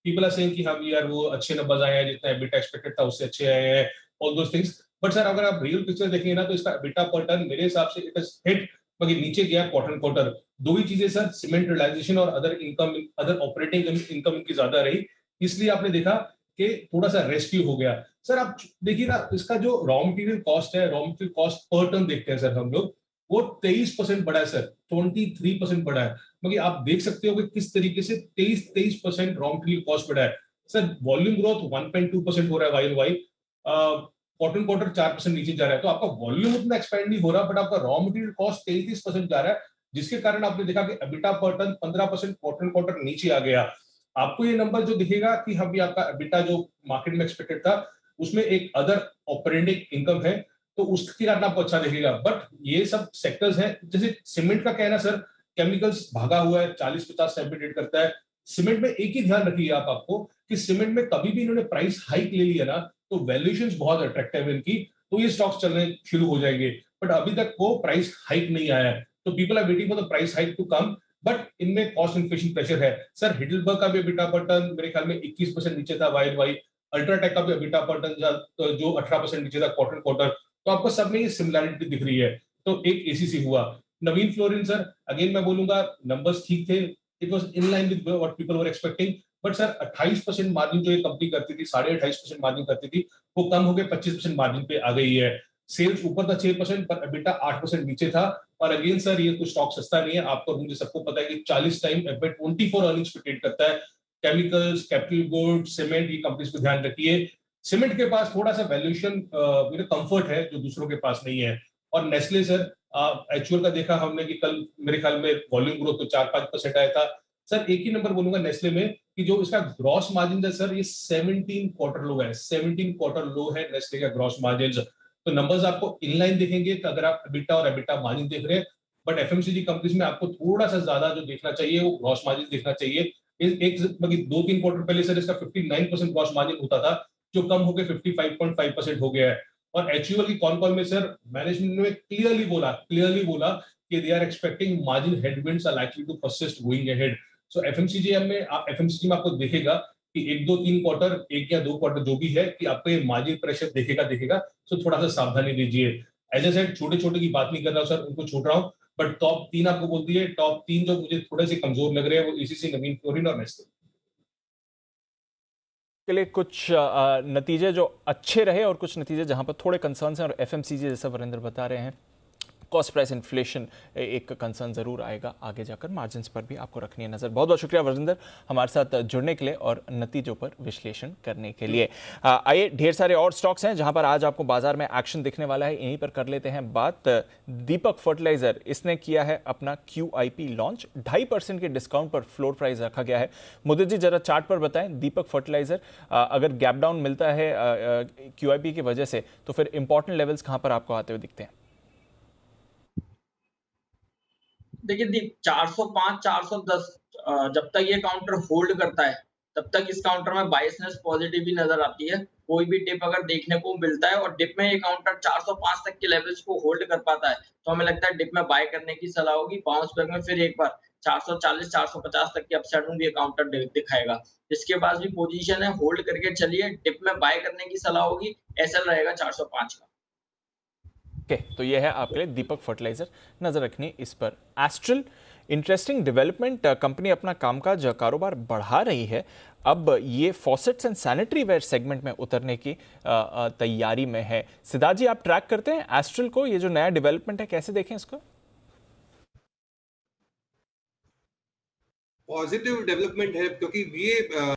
पीपल आर सेइंग कि हम यार वो अच्छे नंबर्स आए हैं, जितना एबिटा एक्सपेक्टेड था उससे अच्छे आए हैं, all those things. But sir अगर आप रियल पिक्चर देखेंगे ना तो इसका एबिटा पर टन मेरे हिसाब से इट हैज हिट, मगर नीचे गया क्वार्टर। दो ही चीजें सर, सीमेंट रियलाइजेशन और अदर ऑपरेटिंग इनकम इनकी ज्यादा रही, इसलिए आपने देखा कि थोड़ा सा रेस्क्यू हो गया। सर आप देखिए ना, इसका जो रॉ मटेरियल कॉस्ट है, raw material cost per ton देखते हैं सर हम लोग, वो 23% बढ़ा है सर, 23% बढ़ा है। मगर आप देख सकते हो कि किस तरीके से 23% रॉ मटेरियल कॉस्ट बढ़ा है। सर वॉल्यूम ग्रोथ 1.2% हो रहा है वाई वाई, क्वार्टर 4% नीचे जा रहा है। तो आपका वॉल्यूम उतना एक्सपेंड नहीं हो रहा, बट आपका रॉ मटेरियल कॉस्ट 33% जा रहा है, जिसके कारण आपने देखा कि एबिटा पर टन 15% क्वार्टर नीचे आ गया। आपको ये नंबर जो दिखेगा कि हम भी आपका एबिटा जो मार्केट में एक्सपेक्टेड था उसमें एक अदर ऑपरेटिंग इनकम है, तो उसके कारण आपको अच्छा दिखेगा। बट ये सब सेक्टर्स हैं, जैसे सीमेंट का कहना सर, केमिकल्स भागा हुआ है, 40-50 से एबिट करता है। सीमेंट में एक ही ध्यान रखिए आपको कि सीमेंट में कभी भी इन्होंने प्राइस हाइक ले लिया ना तो वैल्यूएशंस बहुत अट्रैक्टिव है इनकी, तो ये स्टॉक्स चलने शुरू हो जाएंगे। बट अभी तक वो प्राइस हाइक नहीं आया है, तो people are waiting for the price hike to come. But इनमें कॉस्ट इन्फ्लेशन प्रेशर है सर। हिडलबर्ग का भी एबिटा पर टन मेरे ख्याल में 21% नीचे था वाई वाई। अल्ट्राटेक का भी एबिटा पर टन जो 18% नीचे था क्वार्टर। तो आपको सब में ये सिमिलैरिटी दिख रही है। तो एक एसीसी हुआ। नवीन फ्लोरिन सर, अगेन मैं बोलूंगा नंबर्स ठीक थे, it was in line with what people were expecting. But sir 28% margin जो ये कंपनी करती थी, 28.5% मार्जिन करती थी, वो कम हो गए 25% मार्जिन पे आ गई है। सेल्स ऊपर था 6% पर एबिटा 8% नीचे था। और अगेन सर ये कुछ स्टॉक सस्ता नहीं है, आपको मुझे सबको पता है कि 40 टाइम FY24 अर्निंग्स पे ट्रेड करता है। केमिकल्स, कैपिटल गुड्स, सीमेंट, ये कंपनीज को ध्यान रखिए। सीमेंट के पास थोड़ा सा वैल्यूएशन कंफर्ट है जो दूसरों के पास नहीं है। और नेस्ले सर एक्चुअल का देखा हमने कि कल मेरे ख्याल में वॉल्यूम ग्रोथ तो 4-5% आया था। सर एक ही नंबर बोलूंगा नेस्ले में कि जो इसका ग्रॉस मार्जिन है सर, ये 17 क्वार्टर लो है, 17 क्वार्टर लो है नेस्ले का ग्रॉस मार्जिन। तो नंबर्स आपको इनलाइन दिखेंगे तो अगर आप एबिटा और एबिटा मार्जिन देख रहे हैं। बट एफएमसीजी कंपनीज में आपको थोड़ा सा ज्यादा जो देखना चाहिए वो ग्रॉस मार्जिन देखना चाहिए। एक 2-3 क्वार्टर पहले सर इसका 59% ग्रॉस मार्जिन होता था, जो कम होकर 55.5% हो गया है। और एचयूएल की कॉन कॉल में सर मैनेजमेंट ने क्लियरली बोला कि they are expecting margin headwinds are likely to persist going ahead. So FMCG में आपको देखेगा कि 1-2-3 क्वार्टर, 1 या 2 क्वार्टर जो भी है कि आपको ये मार्जिन प्रेशर देखेगा। सो थोड़ा सा सावधानी दीजिए। एज ए सेड छोटे की बात नहीं कर रहा हूं सर, उनको छोड़ रहा हूं। बट टॉप 3 आपको बोलती है, टॉप 3 जो मुझे थोड़े से कमजोर लग रहे हैं वो एसीसी, नवीन फ्लोरिन और नेस्ले के लिए। कुछ नतीजे जो अच्छे रहे और कुछ नतीजे जहां पर थोड़े कंसर्न्स हैं। और एफएमसीजी जैसा वरिंदर बता रहे हैं, कॉस्ट प्राइस इन्फ्लेशन एक कंसर्न जरूर आएगा आगे जाकर। मार्जिन्स पर भी आपको रखनी है नजर। बहुत बहुत शुक्रिया वरिंदर हमारे साथ जुड़ने के लिए और नतीजों पर विश्लेषण करने के लिए। आइए, ढेर सारे और स्टॉक्स हैं जहां पर आज आपको बाजार में एक्शन दिखने वाला है, इन्हीं पर कर लेते हैं बात। दीपक फर्टिलाइजर, इसने किया है अपना QIP लॉन्च। 2.5% के डिस्काउंट पर फ्लोर प्राइस रखा गया है। मुदित जी जरा चार्ट पर बताएं, दीपक फर्टिलाइजर अगर गैप डाउन मिलता है QIP की वजह से तो फिर इंपॉर्टेंट लेवल्स कहां पर आपको आते हुए दिखते हैं? देखिए 405-410 जब तक ये काउंटर होल्ड करता है तब तक इस काउंटर में बायसनेस पॉजिटिव भी नजर आती है। कोई भी डिप अगर देखने को मिलता है और डिप में ये काउंटर 405 तक के लेवल्स को होल्ड कर पाता है तो हमें लगता है डिप में बाय करने की सलाह होगी। बाउंस बैक में फिर एक बार 440-450 तक की अपसाइड में ये काउंटर दिखाएगा। इसके बाद भी पोजीशन है, होल्ड करके चलिए, डिप में बाय करने की सलाह होगी। एसएल रहेगा 405 का। तो ये है आपके लिए दीपक फर्टिलाइजर, नजर रखनी इस पर। एस्ट्रल, इंटरेस्टिंग डेवलपमेंट, कंपनी अपना कामकाज कारोबार बढ़ा रही है। अब ये faucets and sanitary ware segment में उतरने की तैयारी में है। सिद्धार्थ जी, आप ट्रैक करते हैं एस्ट्रल को, ये जो नया डेवलपमेंट है कैसे देखें इसको? पॉजिटिव डेवलपमेंट है क्योंकि ये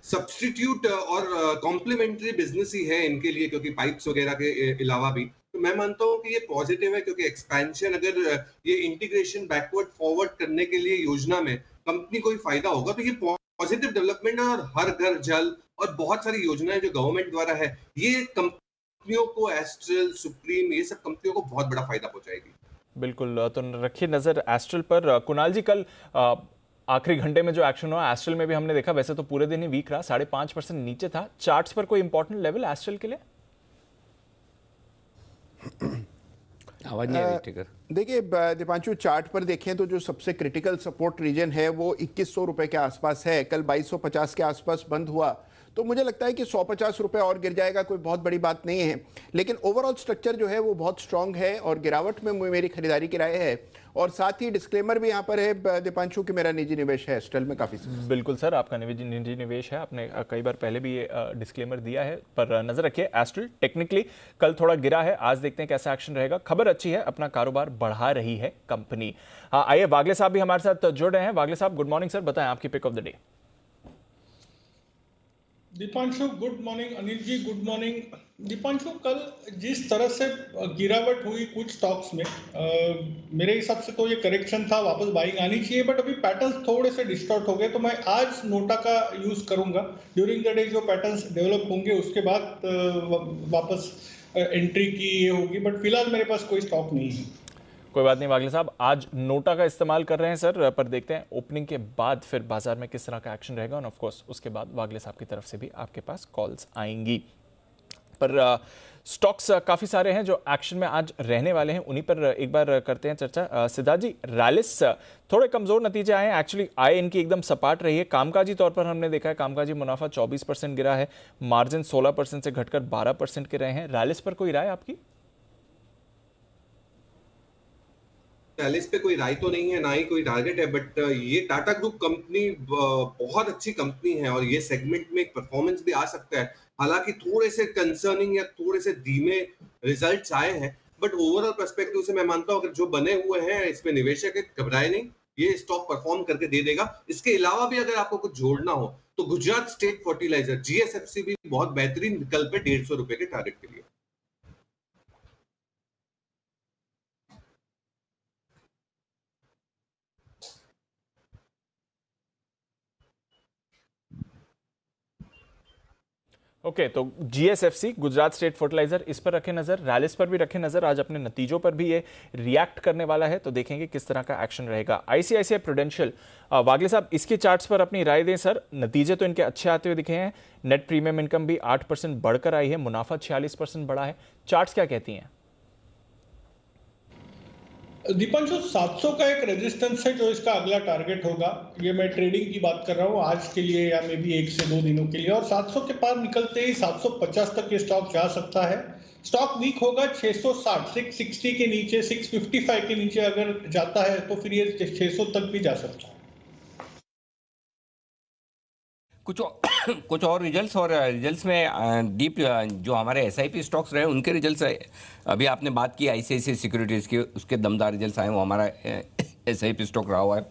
सब्स्टिट्यूट और कॉम्प्लीमेंट्री बिजनेस ही है इनके लिए, क्योंकि पाइप्स वगैरह के अलावा भी। तो मैं मानता हूं कि ये पॉजिटिव है क्योंकि एक्सपेंशन, अगर ये इंटीग्रेशन बैकवर्ड फॉरवर्ड करने के लिए योजना में कंपनी को ही फायदा होगा तो ये पॉजिटिव डेवलपमेंट है। और हर घर जल और बहुत सारी योजनाएं जो गवर्नमेंट द्वारा है, ये कंपनियों को, एस्ट्रल, सुप्रीम, ये सब कंपनियों को बहुत बड़ा फायदा पहुंचाएगी। बिल्कुल, तो रखिए नजर एस्ट्रल पर। कुणाल जी, कल आखिरी घंटे में जो एक्शन हुआ एस्ट्रल में भी हमने देखा, वैसे तो पूरे दिन ही वीक रहा, 5.5% नीचे था। चार्ट्स पर कोई इंपॉर्टेंट लेवल एस्ट्रल के लिए? आवाज नहीं आ रही टिकर। देखिए दीपांशु, चार्ट पर देखें तो जो सबसे क्रिटिकल सपोर्ट रीजन है वो 2100 रुपए के आसपास है। कल 2250 के आसपास बंद हुआ, तो मुझे लगता है कि 150 रुपए और गिर जाएगा, कोई बहुत बड़ी बात नहीं है। लेकिन ओवरऑल स्ट्रक्चर जो है वो बहुत स्ट्रांग है और गिरावट में मेरी खरीदारी की राय है। और साथ ही डिस्क्लेमर भी यहाँ पर है दीपांशु कि मेरा निजी निवेश है एस्ट्रल में काफी। बिल्कुल सर, आपका निजी निवेश है, आपने कई बार पहले भी ये डिस्क्लेमर दिया है, पर नजर रखिए एस्ट्रल टेक्निकली कल थोड़ा गिरा है, आज देखते हैं कैसा एक्शन रहेगा। खबर अच्छी है, अपना कारोबार बढ़ा रही है कंपनी। आइए वागले साहब भी हमारे साथ जुड़ रहे हैं। वागले साहब गुड मॉर्निंग सर, बताएं आपकी pick of the day. Deepanshu good morning, Anil ji good morning. Deepanshu, कल जिस तरह से गिरावट हुई कुछ स्टॉक्स में, मेरे हिसाब से तो ये करेक्शन था, वापस बाइंग आनी चाहिए, बट अभी पैटर्न्स थोड़े से डिस्टॉर्ट हो गए, तो मैं आज नोटा का यूज करूंगा। ड्यूरिंग द डे जो पैटर्न्स डेवलप होंगे उसके बाद वापस एंट्री की ये होगी, बट फिलहाल मेरे पास कोई स्टॉक नहीं है। कोई बात नहीं वागले साहब, आज नोटा का इस्तेमाल कर रहे हैं सर, पर देखते हैं ओपनिंग के बाद फिर बाजार में किस तरह का एक्शन रहेगा, और ऑफ कोर्स उसके बाद वागले साहब की तरफ से भी आपके पास कॉल्स आएंगी। पर स्टॉक्स काफ़ी सारे हैं जो एक्शन में आज रहने वाले हैं, उन्हीं पर एक बार करते हैं चर्चा। सिद्धार्थ जी, रैलिस थोड़े कमज़ोर नतीजे आए हैं, एक्चुअली आय इनकी एकदम सपाट रही है। कामकाजी तौर पर हमने देखा है कामकाजी मुनाफा 24% गिरा है, मार्जिन 16% से घटकर 12% के रहे हैं। रैलिस पर कोई राय आपकी? रैलिस पे कोई राय तो नहीं है, ना ही कोई टारगेट है, बट ये टाटा ग्रुप कंपनी बहुत अच्छी कंपनी है और ये सेगमेंट में एक परफॉर्मेंस भी आ सकता है। हालांकि थोड़े से कंसर्निंग या थोड़े से धीमे रिजल्ट्स आए हैं, बट ओवरऑल पर्सपेक्टिव से मैं मानता हूं अगर जो बने हुए हैं इसमें निवेशक घबराए नहीं, ये स्टॉक परफॉर्म करके दे देगा। इसके अलावा भी अगर आपको कुछ जोड़ना हो तो गुजरात स्टेट फर्टिलाइजर GSFC भी बहुत बेहतरीन विकल्प है 150 रुपए के टारगेट के लिए। ओके, तो GSFC गुजरात स्टेट फर्टिलाइजर, इस पर रखें नजर, रैलिस पर भी रखें नजर। आज अपने नतीजों पर भी ये रिएक्ट करने वाला है, तो देखेंगे किस तरह का एक्शन रहेगा। ICICI प्रूडेंशियल, वागले साहब इसके चार्ट्स पर अपनी राय दें सर। नतीजे तो इनके अच्छे आते हुए दिखे हैं, नेट प्रीमियम इनकम भी 8% बढ़कर आई है, मुनाफा 46% बढ़ा है, चार्ट्स क्या कहती हैं? दीपांशु, 700 का एक रेजिस्टेंस है जो इसका अगला टारगेट होगा। ये मैं ट्रेडिंग की बात कर रहा हूँ आज के लिए या मे बी 1 से 2 दिनों के लिए, और 700 के पार निकलते ही 750 तक ये स्टॉक जा सकता है। स्टॉक वीक होगा 660, 660 के नीचे, 655 के नीचे अगर जाता है तो फिर ये 600 तक भी जा सकता है। कुछ और रिजल्ट्स, और रिजल्ट्स में डीप जो हमारे SIP स्टॉक्स रहे उनके रिजल्ट्स, अभी आपने बात की ICICI सिक्योरिटीज़ की, उसके दमदार रिजल्ट्स आए, वो हमारा SIP स्टॉक रहा हुआ है।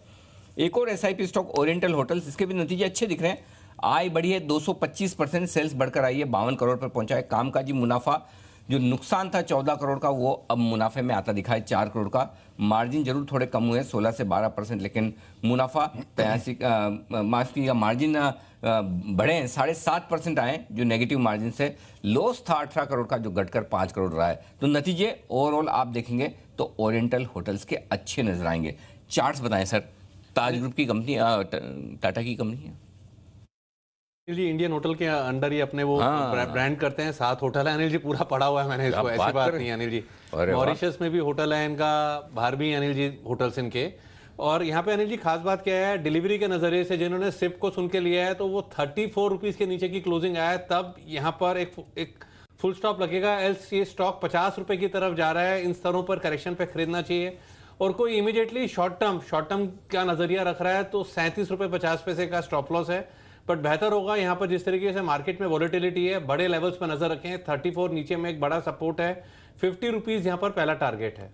एक और SIP स्टॉक ओरिएंटल होटल्स, इसके भी नतीजे अच्छे दिख रहे हैं। आय बढ़ी है 225%, सेल्स बढ़कर आई है 52 करोड़ पर पहुंचा है। कामकाजी मुनाफा जो नुकसान था 14 करोड़ का, वो अब मुनाफे में आता दिखा है 4 करोड़ का। मार्जिन जरूर थोड़े कम हुए 16 से 12%, लेकिन मुनाफा 83 मार्जिन बढ़े हैं 7.5% आए जो नेगेटिव मार्जिन से। लॉस था 18 करोड़ का जो घटकर 5 करोड़ रहा है। तो नतीजे ओवरऑल आप देखेंगे तो ओरिएंटल होटल्स के अच्छे नजर आएंगे। चार्ट्स बताएं सर। ताज ग्रुप की कंपनी, टाटा की कंपनी है जी, इंडियन होटल के अंडर ही अपने वो ब्रांड करते हैं, 7 होटल है अनिल जी, पूरा पड़ा हुआ है मैंने इसको, ऐसी बात नहीं है अनिल जी। मॉरिशस में भी होटल है इनका, बाहर भी अनिल जी होटल्स इनके। और यहाँ पे अनिल जी खास बात क्या है, डिलीवरी के नजरिए से जिन्होंने सिप को सुन के लिया है तो वो 34 रुपीज के नीचे की क्लोजिंग आया है, तब यहाँ पर एक फुल स्टॉप लगेगा, एल्स ये स्टॉक 50 रुपए की तरफ जा रहा है। इन स्तरों पर करेक्शन पे खरीदना चाहिए। और कोई इमीडिएटली शॉर्ट टर्म का नजरिया रख रहा है तो 37 रुपए 50 पैसे का स्टॉप लॉस है। बट बेहतर होगा यहाँ पर जिस तरीके से मार्केट में वॉलेटिलिटी है, बड़े लेवल्स पर नजर रखें। 34 नीचे में एक बड़ा सपोर्ट है, 50 रुपीज यहाँ पर पहला टारगेट है।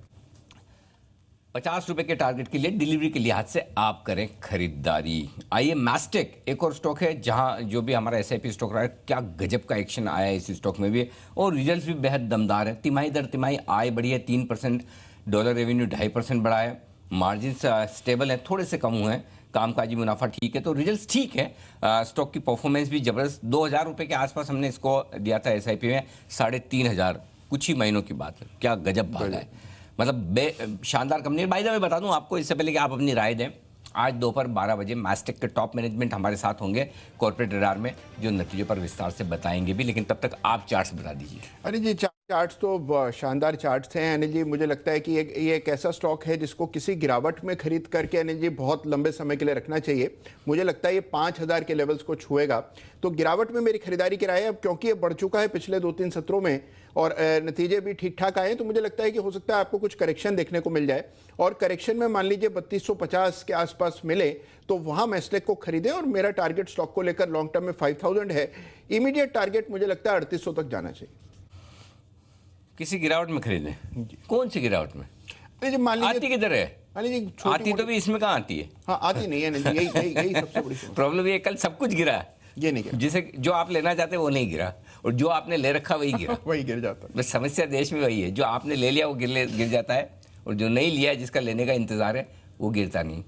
50 रुपए के टारगेट के लिए डिलीवरी के लिहाज से आप करें खरीदारी। आइए मैस्टेक एक और स्टॉक है जहां जो भी हमारा SIP स्टॉक रहा है, क्या गजब का एक्शन आया है इस स्टॉक में भी, और रिजल्ट्स भी बेहद दमदार है। तिमाही दर तिमाही आय बढ़ी है 3%, डॉलर रेवेन्यू 2.5% बढ़ा है, मार्जिन स्टेबल है, थोड़े से कम हुए हैं, कामकाजी मुनाफा ठीक है, तो रिजल्ट्स ठीक है। स्टॉक की परफॉर्मेंस भी जबरदस्त। 2000 रुपये के आसपास हमने इसको दिया था SIP में, 3500 कुछ ही महीनों की बात है। क्या गजब भागा है, मतलब शानदार कंपनी। बाय द वे बता दूं आपको, इससे पहले कि आप अपनी राय दें, आज दोपहर 12 बजे मैस्टेक के टॉप मैनेजमेंट हमारे साथ होंगे कॉर्पोरेट रडार में, जो नतीजों पर विस्तार से बताएंगे भी, लेकिन तब तक आप चार्ट्स बता दीजिए। अरे जी चार्ट्स तो शानदार चार्ट्स हैं अनिल जी। मुझे लगता है कि ये एक ऐसा स्टॉक है जिसको किसी गिरावट में खरीद करके अनिल जी बहुत लंबे समय के लिए रखना चाहिए। मुझे लगता है ये 5000 के लेवल्स को छुएगा तो गिरावट में मेरी खरीदारी की राय है। अब क्योंकि ये बढ़ चुका है पिछले 2-3 सत्रों में और नतीजे भी ठीक ठाक आए हैं तो मुझे लगता है कि हो सकता है आपको कुछ करेक्शन देखने को मिल जाए और करेक्शन में मान लीजिए 3250 के आसपास मिले तो वहां मैस्लेक को खरीदें। और मेरा टारगेट स्टॉक को लेकर लॉन्ग टर्म में 5000 है। इमीडिएट टारगेट मुझे लगता है 3800 तक जाना चाहिए। किसी गिरावट में खरीदें? कौन सी गिरावट में? जी मान लीजिए आती किधर है? मान लीजिए आती तो भी इसमें कहाँ आती है? हाँ आती नहीं है ना जी, यही सबसे बड़ी समस्या। प्रॉब्लम ये कल सब कुछ गिरा, ये नहीं गिरा, जिसे जो आप लेना चाहते वो नहीं गिरा और जो आपने ले रखा वही गिरा। वही गिर जाता है। बस समस्या देश में वही है, जो आपने ले लिया वो गिर जाता है और जो नहीं लिया जिसका लेने का इंतजार है वो गिरता नहीं।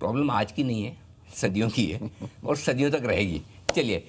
प्रॉब्लम आज की नहीं है, सदियों की है और सदियों तक रहेगी। चलिए